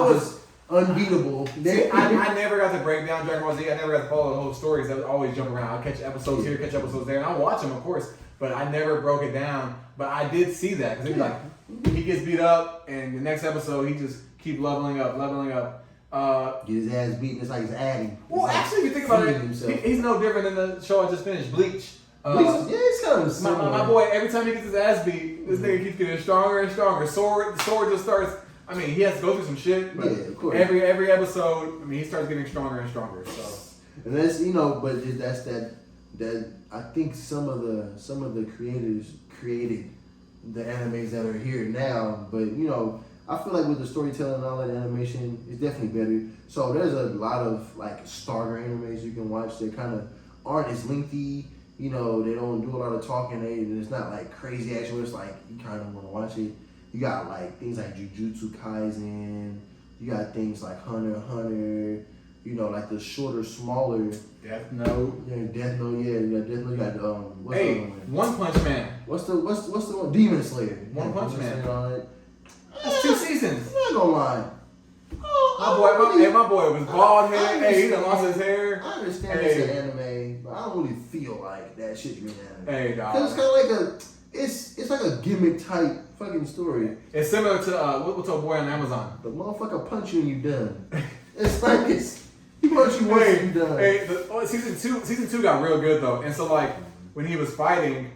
unbeatable. See, I never got to break down Dragon Ball Z. I never got to follow the whole stories. I would always jump around. I'll catch episodes here, catch episodes there, and I'll watch them, of course. But I never broke it down. But I did see that because he gets beat up, and the next episode he just keep leveling up. Get his ass beat. It's like he's adding. Well, actually, if you think about it, he's no different than the show I just finished, Bleach. It's kind of similar. My boy, every time he gets his ass beat, this nigga keeps getting stronger and stronger. The sword just starts. I mean, he has to go through some shit. But of course. Every episode, I mean, he starts getting stronger and stronger. So. And that's but that's that I think some of the creators created the animes that are here now. But I feel like with the storytelling and all that animation, it's definitely better. So there's a lot of like starter animes you can watch that kind of aren't as lengthy. They don't do a lot of talking. And it's not like crazy action. It's like you kind of want to watch it. You got like things like Jujutsu Kaisen. You got things like Hunter x Hunter. Like the shorter, smaller. Death Note. Yeah, Death Note. Yeah, you got Death Note. You got what's the other one? One Punch Man. What's the one? Demon Slayer. One Punch Man. That's 2 seasons. I'm not gonna lie. My boy was bald headed. Hey, he done lost his hair. I understand it's an anime, but I don't really feel like that shit's really anime. Hey, dog. Because it's kind of like it's like a gimmick type fucking story. It's similar to what's a boy on Amazon? The motherfucker punch you and you done. It's like he punch you once and you done. Hey, season two got real good though, and so like when he was fighting.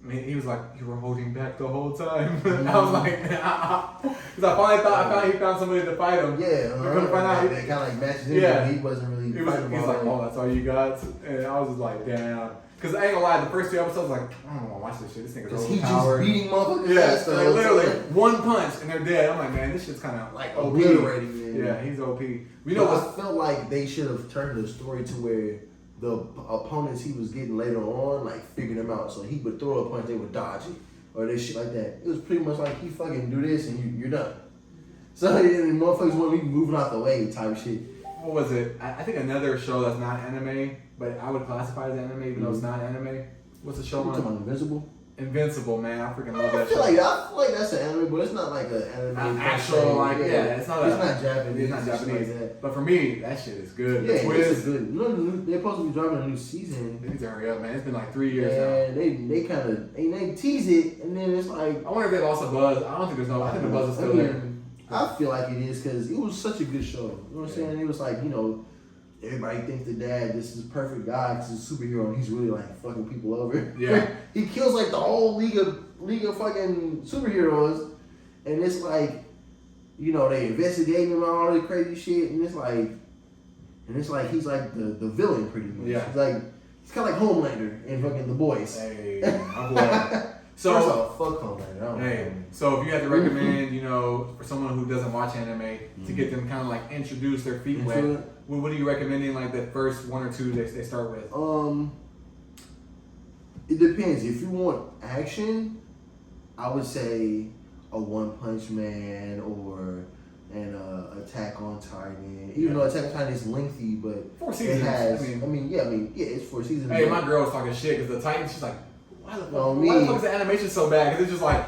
He was like, you were holding back the whole time. I was like, because I finally found somebody to fight him. Yeah, couldn't find out. They kind of like matched him. Yeah, he wasn't really. He was like, oh, that's all you got, and I was just like, damn. Because I ain't gonna lie, the first 2 episodes, like, I don't want to watch this shit. This nigga's overpowered. He just beating motherfuckers. Yeah, like, literally one punch and they're dead. I'm like, man, this shit's kind of like obliterating. Yeah, he's OP. I felt like they should have turned the story to where the opponents he was getting later on, like, figured him out. So he would throw a punch, they would dodge it. Or this shit like that. It was pretty much like he fucking do this and you're done. So and motherfuckers want me moving out the way type shit. What was it? I think another show that's not anime, but I would classify as anime even though it's not anime. What's the show on? Invincible? Invincible, man. I freaking love that I feel like that's an anime, but it's not like an anime. Actual, like, it's not Japanese. It's not Japanese. Like that. But for me, that shit is good. Yeah, it's good. They're supposed to be dropping a new season. They need to hurry up, man. It's been like 3 years now. They kind of they tease it, and then it's like. I wonder if they lost the buzz. I don't think there's no. I think the buzz is still there. I feel like it is because it was such a good show. You know what I'm saying? It was like, everybody thinks the dad, this is a perfect guy because he's a superhero and he's really like fucking people over. Yeah. He kills like the whole league of fucking superheroes, and it's like, they investigate him and all this crazy shit, and it's like he's like the villain pretty much. Yeah. He's kind of like Homelander in fucking The Boys. Hey, I'm glad. So fuck Homelander. Hey, so if you had to recommend, for someone who doesn't watch anime to get them kind of like introduce their feet wet, what are you recommending? Like the first 1 or 2 they start with? It depends. If you want action, I would say a One Punch Man or an Attack on Titan. Even though Attack on Titan is lengthy, but 4 seasons. It has. It's 4 seasons. Hey, my girl was talking shit because the Titan, she's like, why the fuck is the animation so bad? Because it's just like,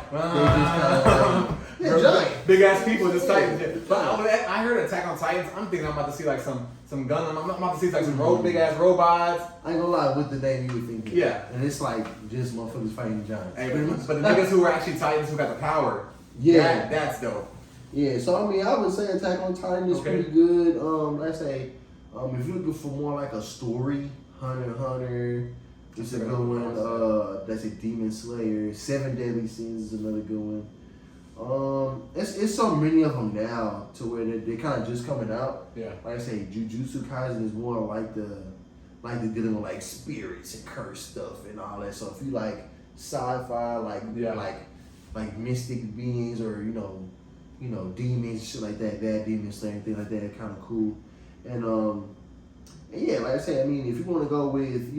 big ass people just Titans. But I heard Attack on Titans. I'm thinking I'm about to see like some Gundam. I'm about to see like some big ass robots. I ain't gonna lie, with the name you would think. Yeah. And it's like just motherfuckers fighting giants. Hey, but the niggas who are actually Titans who got the power. Yeah. That's dope. Yeah. So I would say Attack on Titan is pretty good. Let's say, if you're looking for more like a story, Hunter x Hunter. It's a good one. That's a Demon Slayer. 7 Deadly Sins is another good one. It's so many of them now to where they kind of just coming out. Yeah. Like I say, Jujutsu Kaisen is more like the dealing with like spirits and cursed stuff and all that. So if you like sci-fi, like mystic beings or demons, shit like that, Demon Slayer, things like that, kind of cool. And yeah, like I say, if you want to go with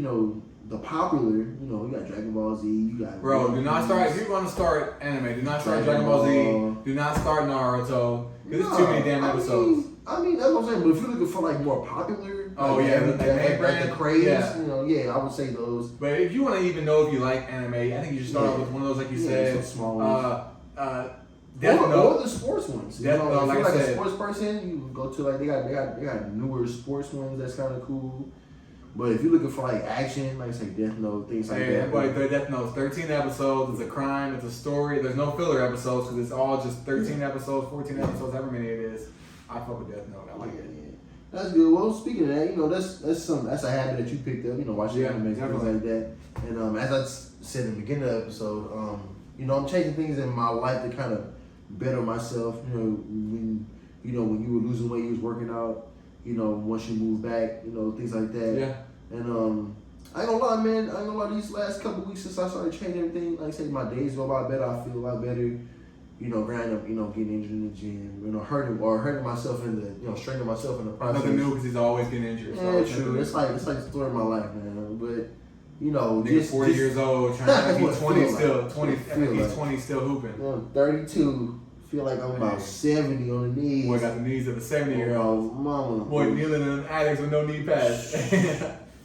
the popular, you got Dragon Ball Z, you got... Bro, do not start... If you're going to start anime, do not start Dragon Ball Z. Do not start Naruto. Because there's too many damn episodes. That's what I'm saying. But if you're looking for, like, more popular... Oh, yeah. The craze, I would say those. But if you want to even know if you like anime, I think you should start out with one of those, like you said. Small ones. Death Note. Or the sports ones. Death Note, if you're like I said. A sports person, you go to, like, they got newer sports ones that's kind of cool. But if you're looking for like action, like say Death Note, things like that. Like the Death Note, 13 episodes. It's a crime. It's a story. There's no filler episodes because it's all just 13 episodes, 14 episodes, however many it is. I fuck with Death Note. I like it. Yeah. That's good. Well, speaking of that, that's a habit that you picked up. Watching anime, things like that. And as I said in the beginning of the episode, I'm changing things in my life to kind of better myself. When you were losing weight, you was working out. Once you move back, things like that. Yeah. And I ain't gonna lie, man. I ain't gonna lie. These last couple weeks since I started changing everything, like I say, my days go a lot better. I feel a lot better. Grinding up, getting injured in the gym, hurting myself in the, straining myself in the process. Nothing new because he's always getting injured. Yeah, so true. It's like the story of my life, man. But just 40 years old, trying to be 20 still, 20. I think he's 20 still hooping. 32. Feel like I'm about 70 on the knees. Boy got the knees of a 70-year-old. Mama. Boy kneeling in attics with no knee pads.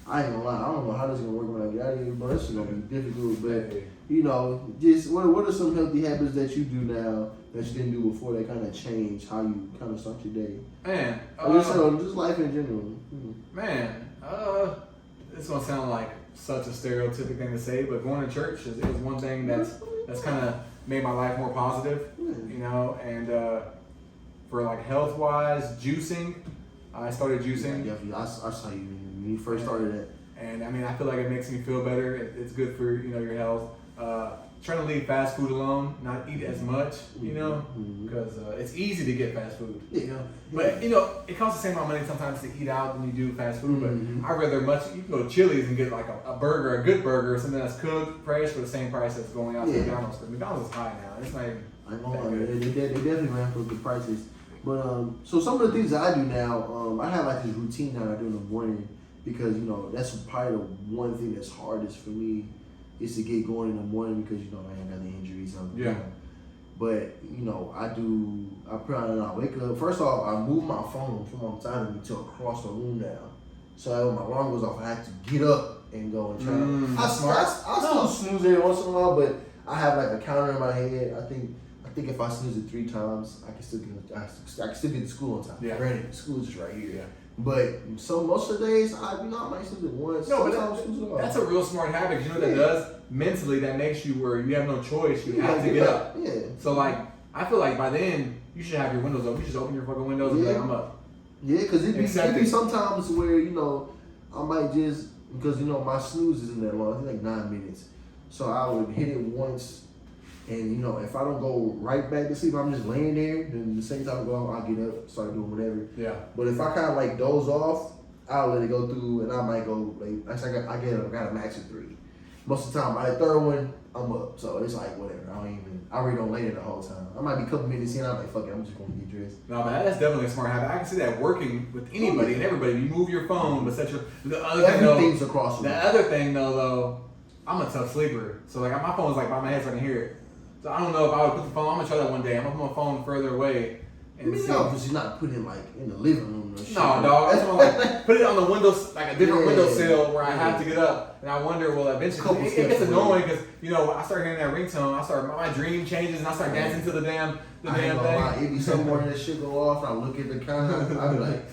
I ain't gonna lie. I don't know how this is gonna work when I get out of here, but it's gonna be difficult. But just what are some healthy habits that you do now that you didn't do before that kind of change how you kind of start your day? Man, just life in general. Man, it's gonna sound like such a stereotypic thing to say, but going to church is one thing that's kind of made my life more positive, you know. And for like health wise, juicing, I started juicing. Yeah, definitely. I saw you when you first started that. And I mean, I feel like it makes me feel better. It's good for, you know, your health. Trying to leave fast food alone, not eat as much, you know, because it's easy to get fast food, you know. But, you know, it costs the same amount of money sometimes to eat out than you do fast food. But I'd rather you can go to Chili's and get like a burger, a good burger, something that's cooked, fresh, for the same price as going out to McDonald's. But McDonald's is high now. It's not even They definitely ran for the prices. But so some of the things that I do now, I have like this routine that I do in the morning because, you know, that's probably the one thing that's hardest for me is to get going in the morning because, you know, I ain't got any injuries. But, you know, I put on and I wake up. First off, I move my phone from on side of me to across the room now. So when my alarm goes off, I have to get up and go and try. I still snooze every once in a while, but I have like a counter in my head. I think if I snooze it 3 times, I can still get to school on time. Yeah. Granted, school is just right here. Yeah. But most of the days, I might snooze it once. No, but that's a real smart habit. You know what that does? Mentally, that makes you where you have no choice. You have to get up. Yeah. So like, I feel like by then you should have your windows open. You should open your fucking windows and be like, I'm up. Yeah, because it be sometimes where, you know, I might just, because, you know, my snooze isn't that long. It's like 9 minutes. So I would hit it once. And, you know, if I don't go right back to sleep, I'm just laying there. Then the same time I go out, I'll get up, start doing whatever. Yeah. But if I kind of like doze off, I'll let it go through, and I might go like I got a max of 3. Most of the time, by the 3rd one, I'm up. So it's like whatever. I really don't lay there the whole time. I might be a couple minutes in. I'm like, fuck it, I'm just gonna get dressed. No, man, that's definitely a smart habit. I can see that working with anybody and everybody. You move your phone, but the other thing though, I'm a tough sleeper. So like my phone's like by my head so I can hear it. So I don't know if I would put the phone. I'm gonna try that one day. I'm gonna put my phone further away. No, because you're not putting like in the living room or shit. No, dog. That's like put it on the windows, like a different windowsill where I have to get up, and I wonder, well, eventually it gets annoying because you know I start hearing that ringtone. My dream changes, and I start dancing to the damn thing. It be some morning that shit go off, and I look at the counter, I be like,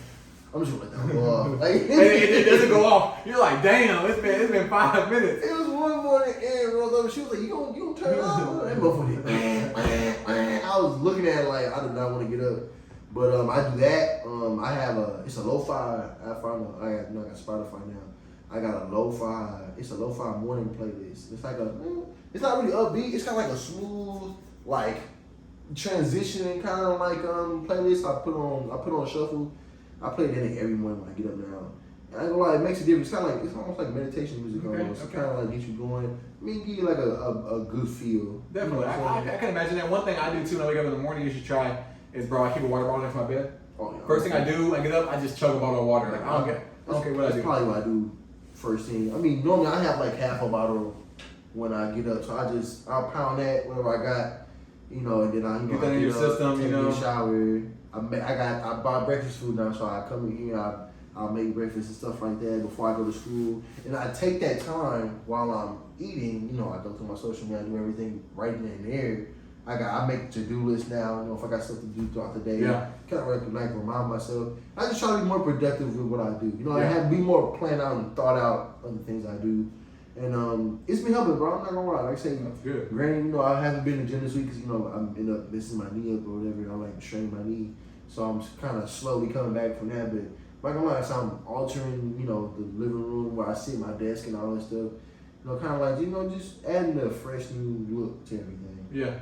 I'm just gonna let that go off. Like, it doesn't go off. You're like, damn, it's been 5 minutes. It was one morning, Erin rolled up, and she was like, you gonna turn it off? That motherfucker did. I was looking at it like I did not want to get up. But I do that. I have it's a lo-fi. I got Spotify now. I got a lo-fi. It's a lo-fi morning playlist. It's like it's not really upbeat. It's kind of like a smooth, like transitioning kind of like playlist. I put on shuffle. I play that every morning when I get up now. And I ain't gonna lie, it makes a difference. It's almost like meditation music almost. It's kind of like get you going. I mean, give you like a good feel. Definitely. I can imagine that. One thing I do too when I wake up in the morning, you should try. Bro, I keep a water bottle next to my bed. Oh, yeah. First thing I do, I get up, I just chug a bottle of water. Like I don't care what I do. That's probably what I do first thing. I mean, normally I have like half a bottle when I get up, so I'll pound that whatever I got, you know, and then I get that in your system, take you know. A shower. I buy breakfast food now, so I come in here, I'll make breakfast and stuff like that before I go to school, and I take that time while I'm eating. You know, I go to my social media, I do everything right then and there. I make a to-do list now, you know, if I got stuff to do throughout the day. Yeah. Kind of like remind myself. I just try to be more productive with what I do. You know, I have to be more planned out and thought out on the things I do. And it's been helping, bro. I'm not gonna lie. Like I say, that's good. Granted, you know, I haven't been to the gym this week because, you know, I'm end up messing my knee up or whatever. I'm like straining my knee. So I'm kind of slowly coming back from that. But like I'm like, so I'm altering, you know, the living room where I sit my desk and all that stuff. You know, kind of like, you know, just adding a fresh new look to everything. Yeah.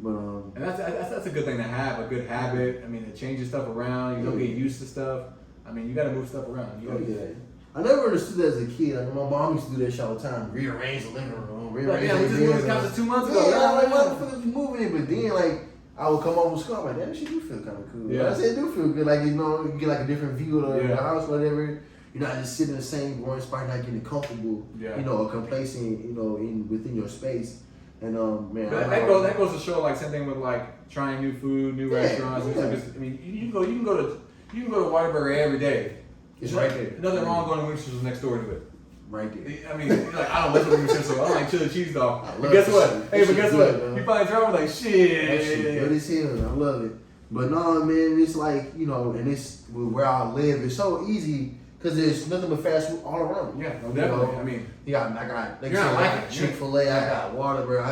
But and that's a good thing to have, a good habit. I mean, it changes stuff around. You don't get used to stuff. I mean, you got to move stuff around. You gotta do that. I never understood that as a kid. Like, my mom used to do that shit all the time. Rearrange the living room. We just moved this couch 2 months ago. Yeah, I'm like, motherfuckers moving it. But then, like, I would come home from school. I'm like, damn, she do feel kind of cool. Yeah. I said, it do feel good. Like, you know, you get like a different view of the house, whatever. You're not just sitting in the same boring spot, not getting comfortable. Yeah. You know, or complacent. You know, within your space. And man, but that goes to show, like, same thing with like trying new food, new restaurants. And stuff. I mean, you can go to Whataburger every day. It's right there. Nothing wrong going to Wingsters next door to it. Right there. I mean, like, I don't listen to Wingsters, so I like chili cheese dog. But guess what? You find trouble like shit. That shit good as hell. I love it. But no, man, it's like, you know, and it's where I live. It's so easy Because there's nothing but fast food all around me. Yeah, no, definitely. I mean, I got like you're not I got liking Chick-fil-A, I got Whataburger,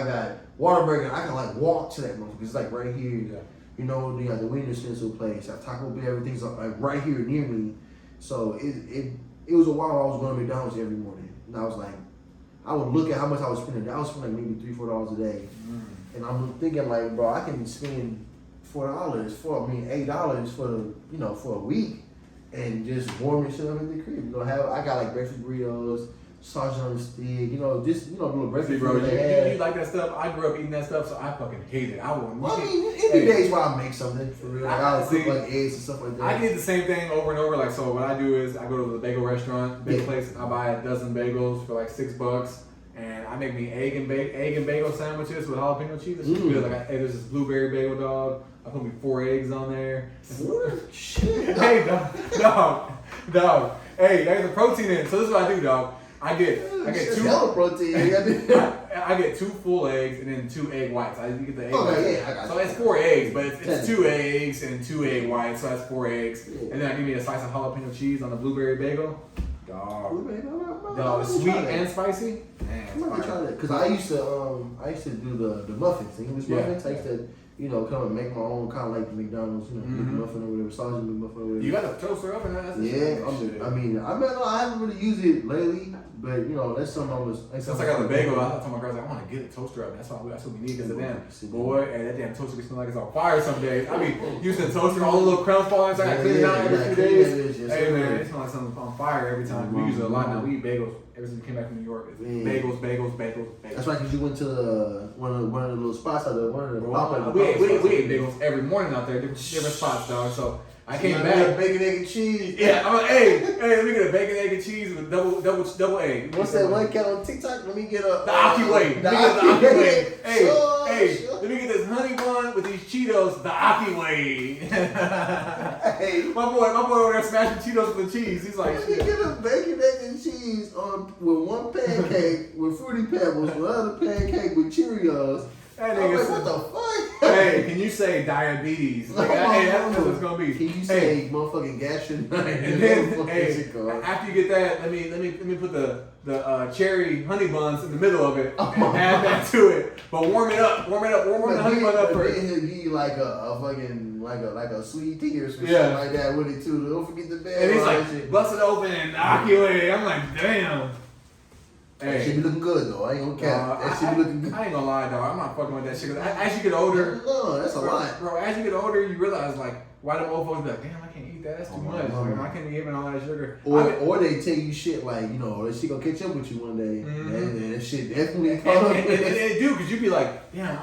I can like walk to that motherfucker. It's like right here. Yeah. You know, you got the Wiener Schnitzel place, Taco Bell, everything's like right here near me. So it was a while I was going to McDonald's every morning. And I was like, I would look at how much I was spending. I was spending like maybe $3-4 a day. And I'm thinking like, bro, I can spend $8 for a week and just warm shit up in the crib. I got like breakfast burritos, sausage on the stick, little breakfast. Bro, you like that stuff? I grew up eating that stuff, so I fucking hate it. It be days where I make something for real. Like I'll cook like eggs and stuff like that. I get the same thing over and over. Like, so what I do is I go to the bagel restaurant, big place. I buy a dozen bagels for like $6, and I make me egg and bagel sandwiches with jalapeno cheese. It's good. Like, there's this blueberry bagel, dog. I put me 4 eggs on there. Shit. Hey, dog. Hey, there's a protein in it. So this is what I do, dog. I get 2 hella protein. I get 2 full eggs and then 2 egg whites. I get the egg whites. Yeah, I got so it's 4 eggs, but it's 2 eggs and 2 egg whites, so that's 4 eggs. Yeah. And then I give me a slice of jalapeno cheese on the blueberry bagel. Dog, sweet and spicy. Man, I'm gonna try that because I used to do the muffins, the English muffins. I used to come and make my own, kind of like the McDonald's, muffin or whatever, sausage muffin or whatever. You got a toaster oven? I haven't really used it lately, but that's something I was. Since I got the bagel, I told my girls like, I want to get a toaster oven. That's what we need because that damn toaster be smelling like it's on fire some days. I mean, using the toaster, all the little crumbs falling, so I got to clean it out every few days. Hey man, it smells like something's on fire every time. We use it a lot now. We eat bagels ever since we came back from New York. Bagels. That's right, because you went to one of the little spots out there, we ate bagels every morning out there, different spots, dog. So I came back. Bacon, egg, and cheese. Yeah, I'm like, hey, let me get a bacon, egg, and cheese with double egg. What's that one cat on TikTok? Let me get the Aki way. Hey, let me get this honey bun with these Cheetos, the Aki way. Hey, my boy over there smashing Cheetos with the cheese. He's like, let me get a bacon, egg, and cheese with one pancake with Fruity Pebbles, one other pancake with Cheerios. That nigga, like, what the fuck? Hey, can you say diabetes? Like, hey, that's what it's gonna be. Can you say motherfucking gastric? And then, after you get that, let me put the cherry honey buns in the middle of it and add that to it. But warm the honey bun up first. He'll give you like a fucking like a sweet tea or some shit like that with it too. Don't forget the bell. And he's like, bust it open and inoculate. I'm like, damn. Hey. That shit be looking good though. I ain't gonna cap. That shit be looking good. I ain't gonna lie, dog. I'm not fucking with that shit. As you get older, no, that's a lot, bro. As you get older, you realize like why them old folks be like, damn, I can't eat that. That's too much. I can't be eating all that sugar. Or they tell you shit like, that shit gonna catch up with you one day. And that shit definitely. And it do, cause you be like, damn,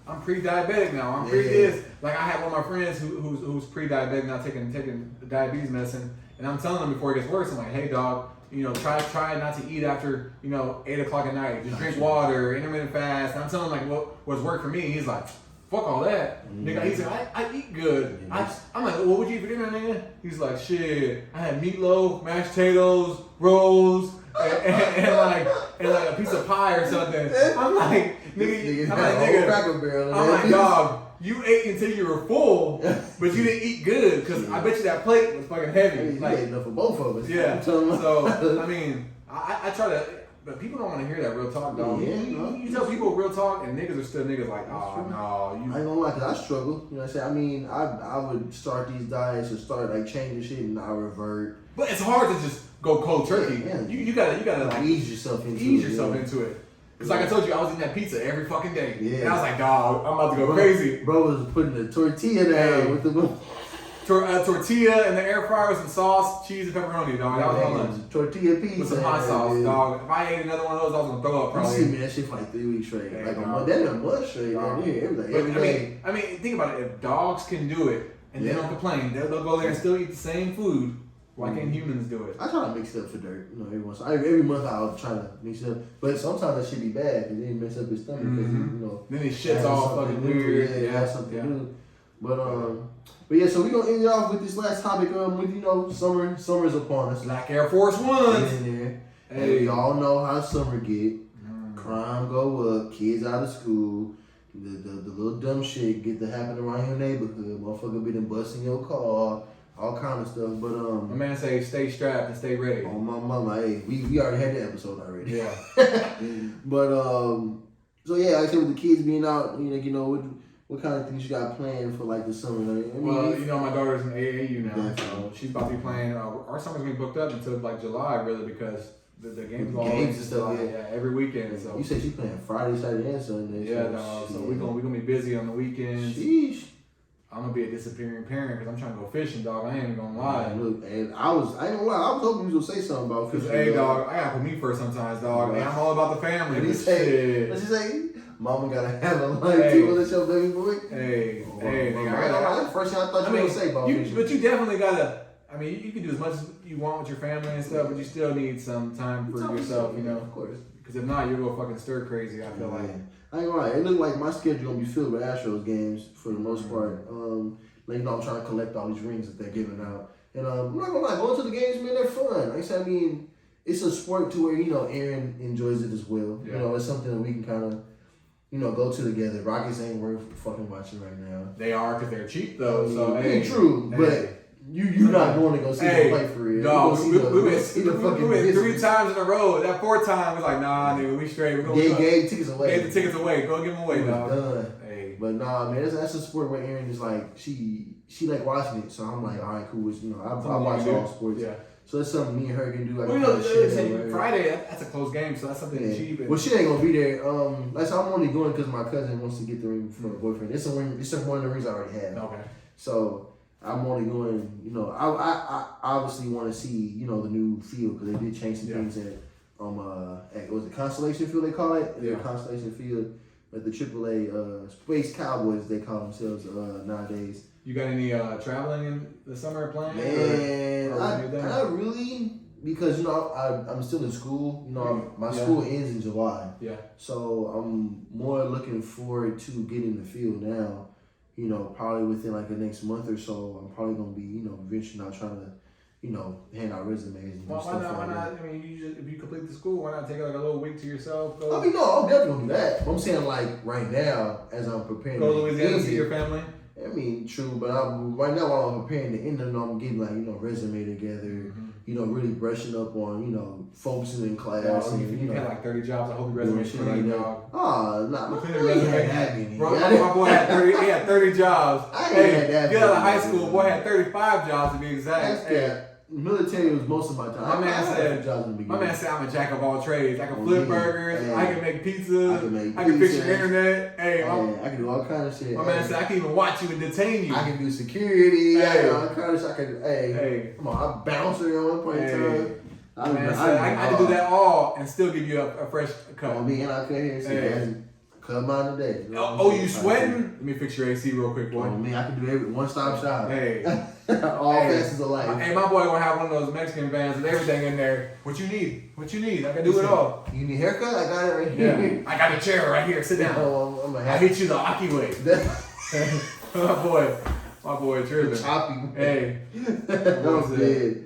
I'm pre-diabetic now. I'm pre this. Like I had one of my friends who's pre-diabetic now, taking diabetes medicine, and I'm telling him before it gets worse, I'm like, hey, dog. Try not to eat after 8 o'clock at night. Just drink water, intermittent fast. And I'm telling him like what's worked for me. He's like, fuck all that, nigga. He's like, I eat good. I'm like, what would you eat for dinner, nigga? He's like, shit. I had meatloaf, mashed potatoes, rolls, and like a piece of pie or something. I'm like, nigga. I'm like, dog. You ate until you were full, but you didn't eat good because I bet you that plate was fucking heavy. You ate enough for both of us. Yeah. So I mean, I try to, but people don't want to hear that real talk, dog. Yeah, you tell people real talk, and niggas are still niggas like, oh no. I ain't gonna lie, cause I struggle. You know what I'm saying? I mean, I would start these diets and start like changing shit, and I revert. But it's hard to just go cold turkey. Yeah. You gotta like ease yourself into it. Cause like I told you, I was eating that pizza every fucking day. Yeah. And I was like, dog, I'm about to go crazy. Bro was putting the tortilla down with the tortilla in the air fryer with some sauce, cheese, and pepperoni, dog. That was my lunch. Tortilla pizza. With some hot sauce, dog. If I ate another one of those, I was gonna throw up probably. You see me that shit for like 3 weeks straight. Like a month straight. Every day. I mean, think about it. If dogs can do it and they don't complain, they'll go there and still eat the same food. Why can't humans do it? I try to mix it up for dirt. Every month I'll try to mix it up. But sometimes that shit be bad because then it mess up his stomach. Then his shit's all fucking weird. Yeah, something new. But yeah, so we're gonna end it off with this last topic. With summer's upon us. Black Air Force Ones. In there. Hey, we all know how summer get. Crime go up. Kids out of school. The little dumb shit get to happen around your neighborhood. Motherfucker be done busting your car. all kind of stuff. But my man say stay strapped and stay ready. Oh my mama, hey, we already had that episode already. Yeah. But so yeah, like I said, with the kids being out, you know, what kind of things you got planned for like the summer? Well, you know, my daughter's in AAU now, so she's about to be playing. Our summer's gonna be booked up until like July, really, because the games go and stuff. every weekend. So you said she's playing Friday, Saturday, and Sunday. Yeah, so we're gonna be busy on the weekends. Sheesh. I'm gonna be a disappearing parent because I'm trying to go fishing, dog. I ain't even gonna lie. Look, and I ain't gonna lie. I was hoping you was gonna say something about fishing. Hey, dog, I gotta put me first sometimes, dog. Hey, I'm all about the family. Let's just say, mama gotta have a life too. Let's your baby boy. Hey, nigga. That's the first thing I thought you were gonna say about fishing. But you definitely gotta. I mean, you can do as much as you want with your family and stuff, but you still need some time for yourself, you know. Of course. Because if not, you'll go fucking stir crazy. I feel like. I ain't gonna lie. It look like my schedule gonna be filled with Astros games for the most part. Like, you know, I'm trying to collect all these rings that they're giving out. And I'm not gonna lie, going to the games, man, they're fun. Like I said, I mean, it's a sport to where, you know, Aaron enjoys it as well. Yeah. You know, it's something that we can kind of, you know, go to together. Rockets ain't worth fucking watching right now. They are because they're cheap, though. I mean, so, hey, true. Hey. But you're not going to go see them play for real. No, we went 3 times in a row. That 4th time was like, nah, nigga, we straight. We gave tickets away. Gave the tickets away. Go give them away, dog. Done. But nah, man, that's a sport where Erin is like, she like watching it. So I'm like, all right, cool. You know, I watch all sports. Yeah. So that's something me and her can do. Like, Friday, that's a close game, so that's something cheap. Well, she ain't gonna be there. Like, so I'm only going because my cousin wants to get the ring for her boyfriend. It's one of the rings I already have. Okay. So I'm only going. You know, I obviously want to see, you know, the new field because they did change some things at was it Constellation Field they call it? Yeah. Constellation Field. At the AAA Space Cowboys, they call themselves nowadays. You got any traveling in the summer planned? Man, not really, because, you know, I'm still in school. You know, my school ends in July. Yeah. So I'm more looking forward to getting in the field now. You know, probably within like the next month or so, I'm probably gonna be, you know, venturing out trying to, you know, hand out resumes and stuff. Why not? I mean, if you complete the school, why not take like a little week to yourself? I mean, no, I'm definitely gonna do that. But I'm saying, like, right now, as I'm preparing go to Louisiana to see your family. I mean, true, but right now while I'm preparing the end, I'm getting like, you know, resume together. You know, really brushing up on, you know, focusing in class. You had like 30 jobs. I hope your resume shit like that. Oh, nah, my resume had many. Bro, my boy had 30. He had 30 jobs. I ain't had that. Get out of high school, boy had 35 jobs to be exact. Military was most of my time. My man said I'm a jack of all trades. I can flip burgers. Hey. I can make pizzas. I can fix your internet. Hey, I can do all kind of shit. My man said I can even watch you and detain you. I can do security. Hey. All kind of shit. I can. Come on, I bouncer at one point in time. I can do that all and still give you a fresh cut. Oh, me and I come here and see cut mine today. You sweating? Let me fix your AC real quick, boy. Oh, man, I can do every one-stop shop. Hey. All facets of life. Hey, my boy gonna have one of those Mexican vans with everything in there. What you need? I can do it all. You need a haircut? I got it right here. Yeah. I got a chair right here. Sit down. I hit you the Aki way. my boy tripping. Choppy. Hey. I'm dead.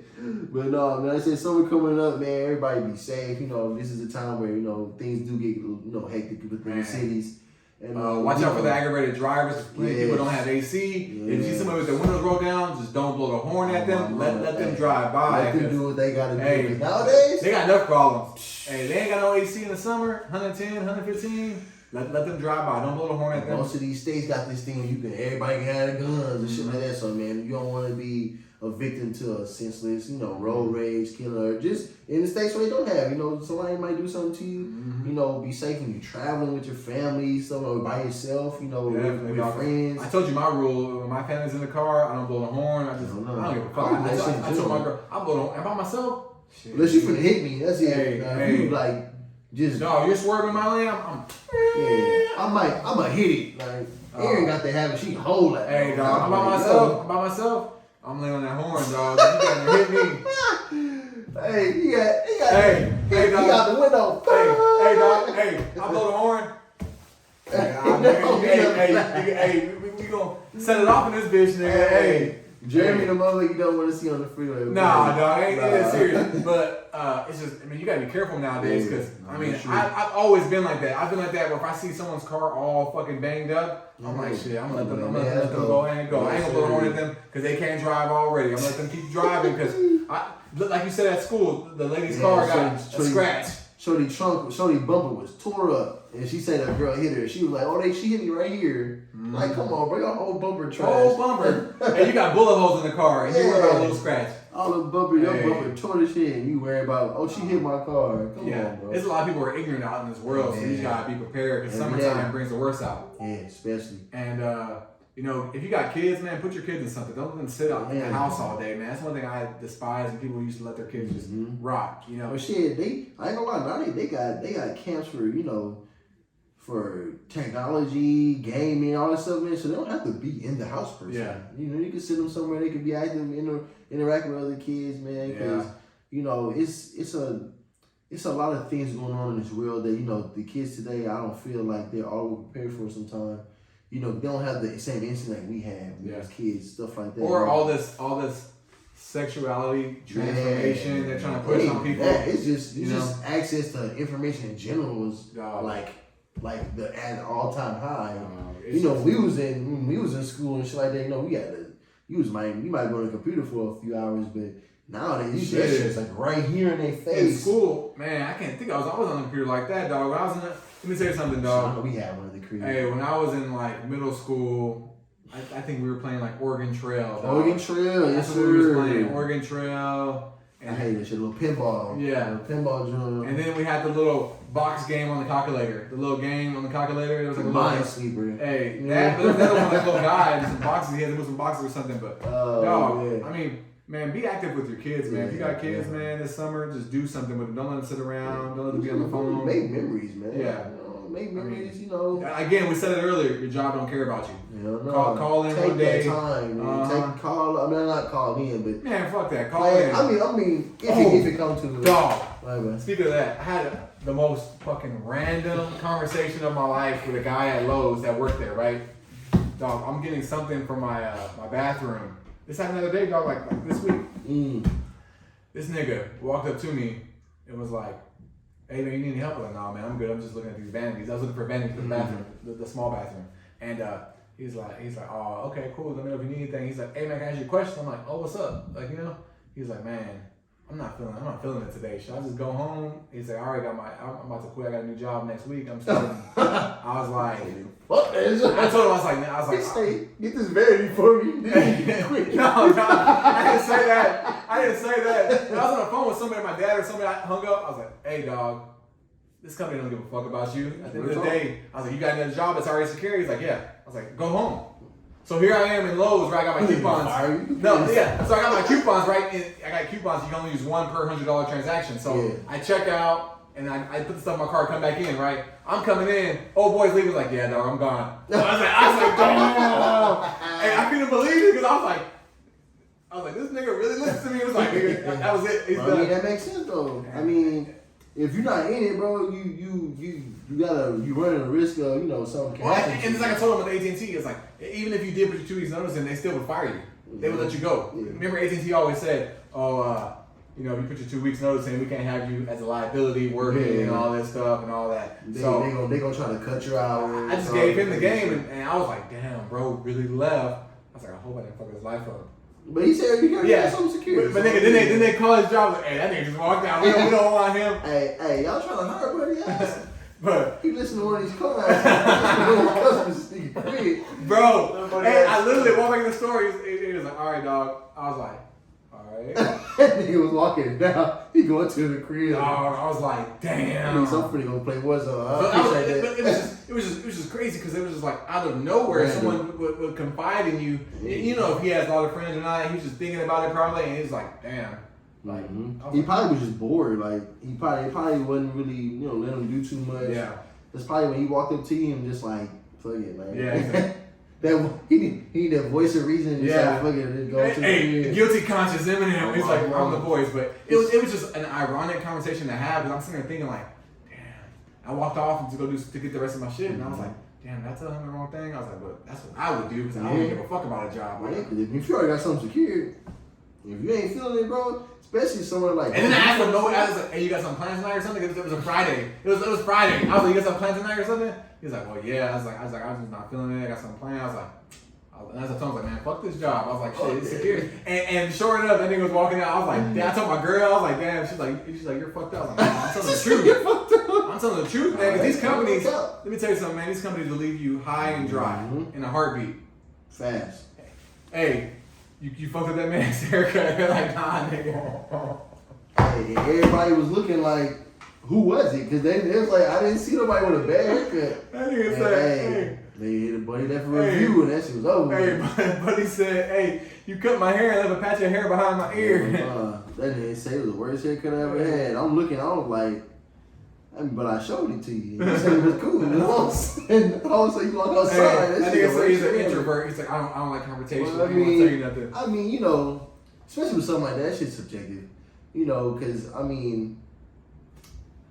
But no, man, I said summer coming up, man. Everybody be safe. You know, this is a time where, you know, things do get, you know, hectic within the cities. And watch out for the aggravated drivers. Plenty of people don't have AC. If you see somebody with their windows rolled down, just don't blow the horn at them. Let them drive by. Let them do what they gotta do. Nowadays, they got enough problems. Hey, they ain't got no AC in the summer. 110, 115. Let them drive by. Don't blow the horn at them. Most of these states got this thing everybody can have guns and shit like that. So, man, you don't want to be a victim to a senseless, you know, road rage, killer, just in the states where they don't have, you know, somebody might do something to you, you know, be safe when you're traveling with your family, somewhere by yourself, you know, with your friends. I told you my rule, when my family's in the car, I don't blow the horn, I don't give a fuck. I told my girl, I blow the horn, and by myself, shit. Unless you finna hit me, that's it. You like, just. No, you're swerving my lane, I might hit it, like, Erin got to have it, she hold it. Hey, dog, I'm by myself. I'm laying on that horn, dog. You gotta hit me. Hey, he dog. got the window. Hey, dog. Hey, I blow the horn. Hey, we gonna set it off in this bitch, nigga. Jeremy, the mother you don't want to see on the freeway. Nah, dog, ain't serious. But it's just, I mean, you gotta be careful nowadays because I've always been like that. I've been like that where if I see someone's car all fucking banged up, I'm like, shit, I'm gonna let them go and go. I ain't gonna blow the horn at them because they can't drive already. I'm gonna let them keep driving because, like you said at school, the lady's car got a scratch. Shorty bumper was tore up, and she said that girl hit her. She was like, she hit me right here. Like, come on, bro, your whole bumper trash. Whole bumper. And you got bullet holes in the car, and you worry about a little scratch. All the bumper, your bumper tore the shit, and you worry about, she hit my car. Come on, bro. There's a lot of people who are ignorant out in this world, so you just gotta be prepared, because summertime brings the worst out. Yeah, especially. And, if you got kids, man, put your kids in something. Don't let them sit out in the house all day, man. That's one thing I despise when people used to let their kids just rock, But shit, I ain't gonna lie, now they got camps for technology, gaming, all that stuff, man. So they don't have to be in the house per se. Yeah. You can send them somewhere. They can be active, interact with other kids, man. Because it's a lot of things going on in this world that the kids today. I don't feel like they're all prepared for sometimes. They don't have the same instinct we had when we was kids, stuff like that. Or all this sexuality transformation they're trying to push on people. It's just access to information in general is like the at all time high. We was in school and shit like that. You might go on the computer for a few hours, but nowadays that shit's like right here in their face. In school, man, I can't think I was always on the computer like that, dog. When I was let me tell you something, dog. We had one of the creators. Hey, when I was in like middle school, I think we were playing like Oregon Trail. Dog. Oregon Trail, yes sir. We was playing Oregon Trail. And I hate that shit, little pinball. Yeah. Pinball drum. And then we had the little box game on the calculator. The little game on the calculator. It was like a Minesweeper. Hey, that was another one, like little guy and some boxes. He had to move some boxes or something. But dog, I mean, man, be active with your kids, man. If you got kids, man, this summer, just do something with them. Don't let them sit around. Don't let them be on the phone. Make memories, man. Yeah. Make memories, Again, we said it earlier. Your job don't care about you. Call in one day. Take that time, man. Not call in, but man, fuck that. Call in. I mean, if it comes to dog. Right, speaking of that, I had the most fucking random conversation of my life with a guy at Lowe's that worked there. Right, dog. I'm getting something from my my bathroom. This happened the other day, dog. Like this week. This nigga walked up to me and was like, "Hey man, you need any help?" I'm like, "Nah man, I'm good. I'm just looking at these vanities." I was looking for vanities for the bathroom, the small bathroom. And he's like, "Oh, okay, cool. Let me know if you need anything." He's like, "Hey man, can I ask you a question?" I'm like, "Oh, what's up?" Like, he's like, "Man, I'm not feeling it today. Should I just go home?" He's like, "I already I'm about to quit. I got a new job next week. I'm starting." I was like, "Fuck that!" I told him, I was like, "Say, get this vanity for me." Quit. No, I didn't say that. I was on the phone with somebody, my dad or somebody. I hung up. I was like, "Hey, dog, this company don't give a fuck about you." At the end of the day, I was like, "You got another job that's already secure?" He's like, "Yeah." I was like, "Go home." So here I am in Lowe's where I got my coupons. So I got my coupons, right? And I got coupons. You can only use one per $100 transaction. So I check out and I put the stuff in my car, come back in, right? I'm coming in. Old boy's leaving, like, "Yeah, dog, I'm gone." I was like, "Dog." Hey, I couldn't believe it because I was like, this nigga really listened to me. It was like, nigga, that was it. I mean, that makes sense though. I mean, if you're not in it, bro, you running a risk of something can happen. And it's like I told him with AT&T, it's like even if you did put your 2 weeks notice in, they still would fire you. They would let you go. Yeah. Remember AT&T always said, if you put your 2 weeks notice in, we can't have you as a liability working and all this stuff and all that. They gonna try to cut your hours. I just gave him the game and I was like, damn, bro, really left. I was like, I hope I didn't fuck his life up. But he said you got some security. But nigga, then they call his job like, "Hey, that nigga just walked out. We don't want him." Hey, y'all trying to hire buddy? But he listened to one of these customers. Bro, hey, I literally walked back in the store. He was like, "All right, dog." I was like, "All right." He was walking down. He going to the crib. I was like, "Damn." I'm pretty gonna play Warzone. But it was just crazy because it was just like out of nowhere, someone would confide in you. If he has a lot of friends or not, he was just thinking about it probably, and he's like, "Damn." Like he probably was just bored. Like he probably wasn't really let him do too much. Yeah. That's probably when he walked up to him, just like, "Fuck it, man." Yeah. Exactly. He need that voice of reason. Just like, "Fuck it, go to the guilty conscience Eminem." He's like, "I'm the voice," but it was just an ironic conversation to have. Because I'm sitting there thinking like, damn. I walked off to get the rest of my shit, and I was like, damn, that's telling him the wrong thing. I was like, but that's what I would do because I don't give a fuck about a job. Like, if you already got something secured, if you ain't feeling it, bro, especially someone like. And then I asked him, I was like, hey, you got some plans tonight or something? It was a Friday. It was Friday. I was like, you got some plans tonight or something? He was like, well, yeah. I was like, I was just not feeling it. I got some plans. I was like. And as I told him, I was like, man, fuck this job. I was like, shit, it's secure. And sure enough, that nigga was walking out. I was like, damn, I told my girl, I was like, damn. She's like, you're fucked up. I was like, I'm telling the truth. You're fucked up. I'm telling the truth, man. Because these companies, let me tell you something, man. These companies will leave you high and dry in a heartbeat. Fast. Hey, you fucked with that man's haircut. Like, nah, nigga. Hey, everybody was looking like, who was it? Because they was like, I didn't see nobody with a bad haircut. That nigga said, hey. They hit a buddy that for review and that shit was over. Hey, buddy said, hey, you cut my hair and left a patch of hair behind my ear. That nigga said it was the worst haircut I ever had. I'm looking, I was like, but I showed it to you. You said it was cool. And all of a sudden you walk outside. That nigga said he's an introvert. He's like, I don't like confrontation. Well, I don't want to tell you nothing. I mean, you know, especially with something like that shit's subjective. You know, because, I mean,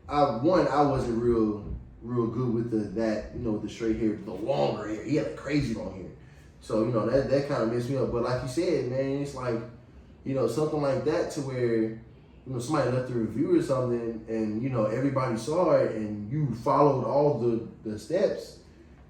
I wasn't real good with the straight hair, the longer hair. He had like crazy long hair. So, you know, that kind of messed me up. But like you said, man, it's like, you know, something like that to where, you know, somebody left a review or something and, you know, everybody saw it and you followed all the steps,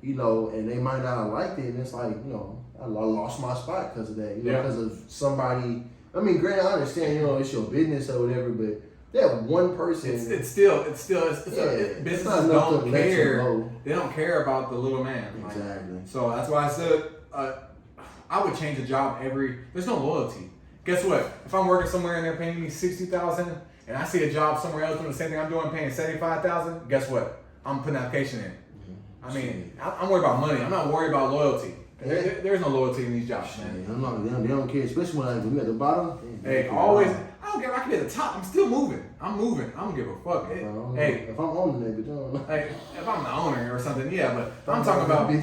you know, and they might not have liked it. And it's like, you know, I lost my spot because of that, you know, because of somebody. I mean, granted, I understand, you know, it's your business or whatever, but that one person. It's still businesses don't care. They don't care about the little man. Exactly. Like, so that's why I said I would change a job there's no loyalty. Guess what? If I'm working somewhere and they're paying me $60,000 and I see a job somewhere else doing the same thing I'm doing, paying $75,000, guess what? I'm putting an application in. I mean, I'm worried about money. I'm not worried about loyalty. There's no loyalty in these jobs, man. They don't care, especially when you're at the bottom. Hey, always. I don't care if I can be at the top. I'm still moving. I'm moving. I don't give a fuck. Hey, if I'm owning it, but hey, if I'm the owner or something, yeah. But I'm talking about. I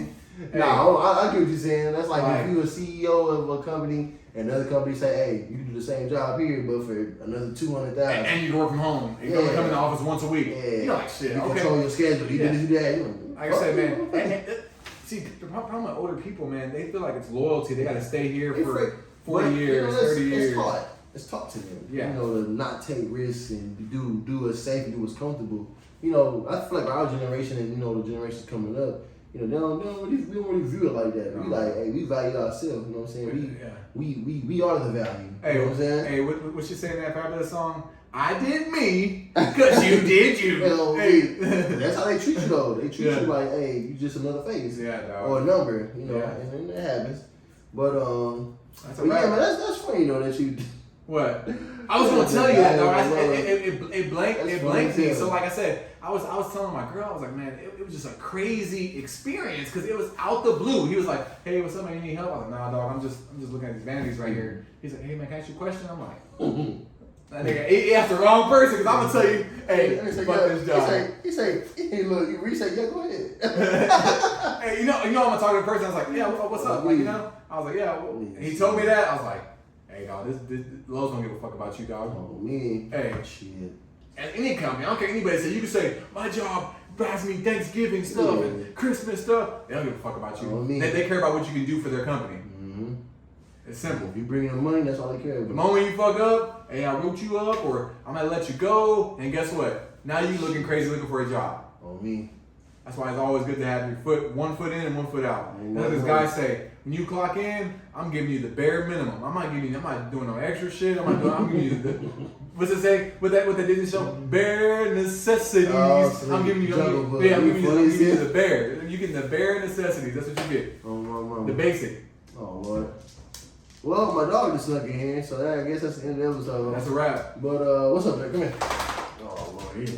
get what you're saying. That's like if you're a CEO of a company and another company say, hey, you can do the same job here, but for another $200,000. And you can work from home. You can come in the office once a week. Yeah. You're like, shit. You control your schedule. You can do that. Like I said, man. See, the problem with older people, man, they feel like it's loyalty. They got to stay here for 40 years, 30 years. It's taught to them. Yeah. You know, to not take risks and do what's safe and do what's comfortable. You know, I feel like our generation and, you know, the generations coming up, you know, we don't really view it like that. We like, hey, we value ourselves, you know what I'm saying? We are the value. Hey, you know what I'm saying? Hey, what she saying in that fabulous song? I did me, because you did you. Hey. That's how they treat you though. They treat you like, hey, you just another face. Yeah, dog. Or a number, you know, and it happens. But man, that's funny, you know, that you. What? I was gonna tell you that, dog. It blanked me. So like I said, I was telling my girl, I was like, man, it was just a crazy experience because it was out the blue. He was like, hey, what's up, man? You need help? I was like, nah, dog. I'm just looking at these vanities right here. He's like, hey, man, can I ask you a question? I'm like, that nigga, he asked the wrong person because I'm gonna tell you, hey, fuck this job. He say, look, you say, yeah, go ahead. Hey, you know, I'm gonna talk to the person. I was like, yeah, what's up? Like, you know, I was like, yeah. And he told me that. I was like, hey, dog, this Lowe's don't give a fuck about you, dog. Oh, me. Hey, shit. At any company, I don't care anybody say. You can say my job buys me Thanksgiving stuff and Christmas stuff. They don't give a fuck about you. Oh, they care about what you can do for their company. Mm-hmm. It's simple. If you bring them money, that's all they care about. The moment you fuck up, hey, I root you up, or I'm gonna let you go, and guess what? Now you looking crazy looking for a job. Oh, me. That's why it's always good to have your one foot in and one foot out. As this guy say, when you clock in, I'm giving you the bare minimum. I'm not doing no extra shit. I'm giving you the, what's it say with that Disney show? Bare necessities. I'm giving you the bare. You get the bare necessities. That's what you get. Oh, my. The basic. Oh, Lord. Well, my dog just snuck in here, so I guess that's the end of the episode. That's a wrap. But what's up, man? Come here. Oh, Lord,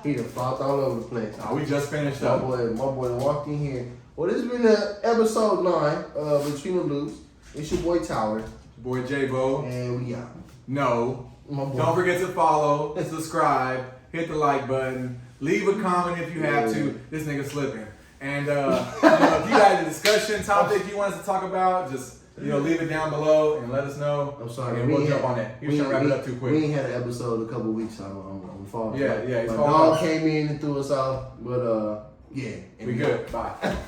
he done flopped all over the place. Oh, we just finished up. My boy walked in here. Well, this has been episode 9 of Between the Loops. It's your boy Tower. Your boy J-Bo. And we out. No. Don't forget to follow, subscribe, hit the like button, leave a comment if you have to. This nigga slipping. And you know, if you got a discussion topic you want us to talk about, just leave it down below and let us know. I'm sorry. And we'll jump on that. He was trying to wrap it up too quick. We ain't had an episode a couple weeks. I'm falling. Yeah. My dog came in and threw us off, but Yeah. We good. Bye.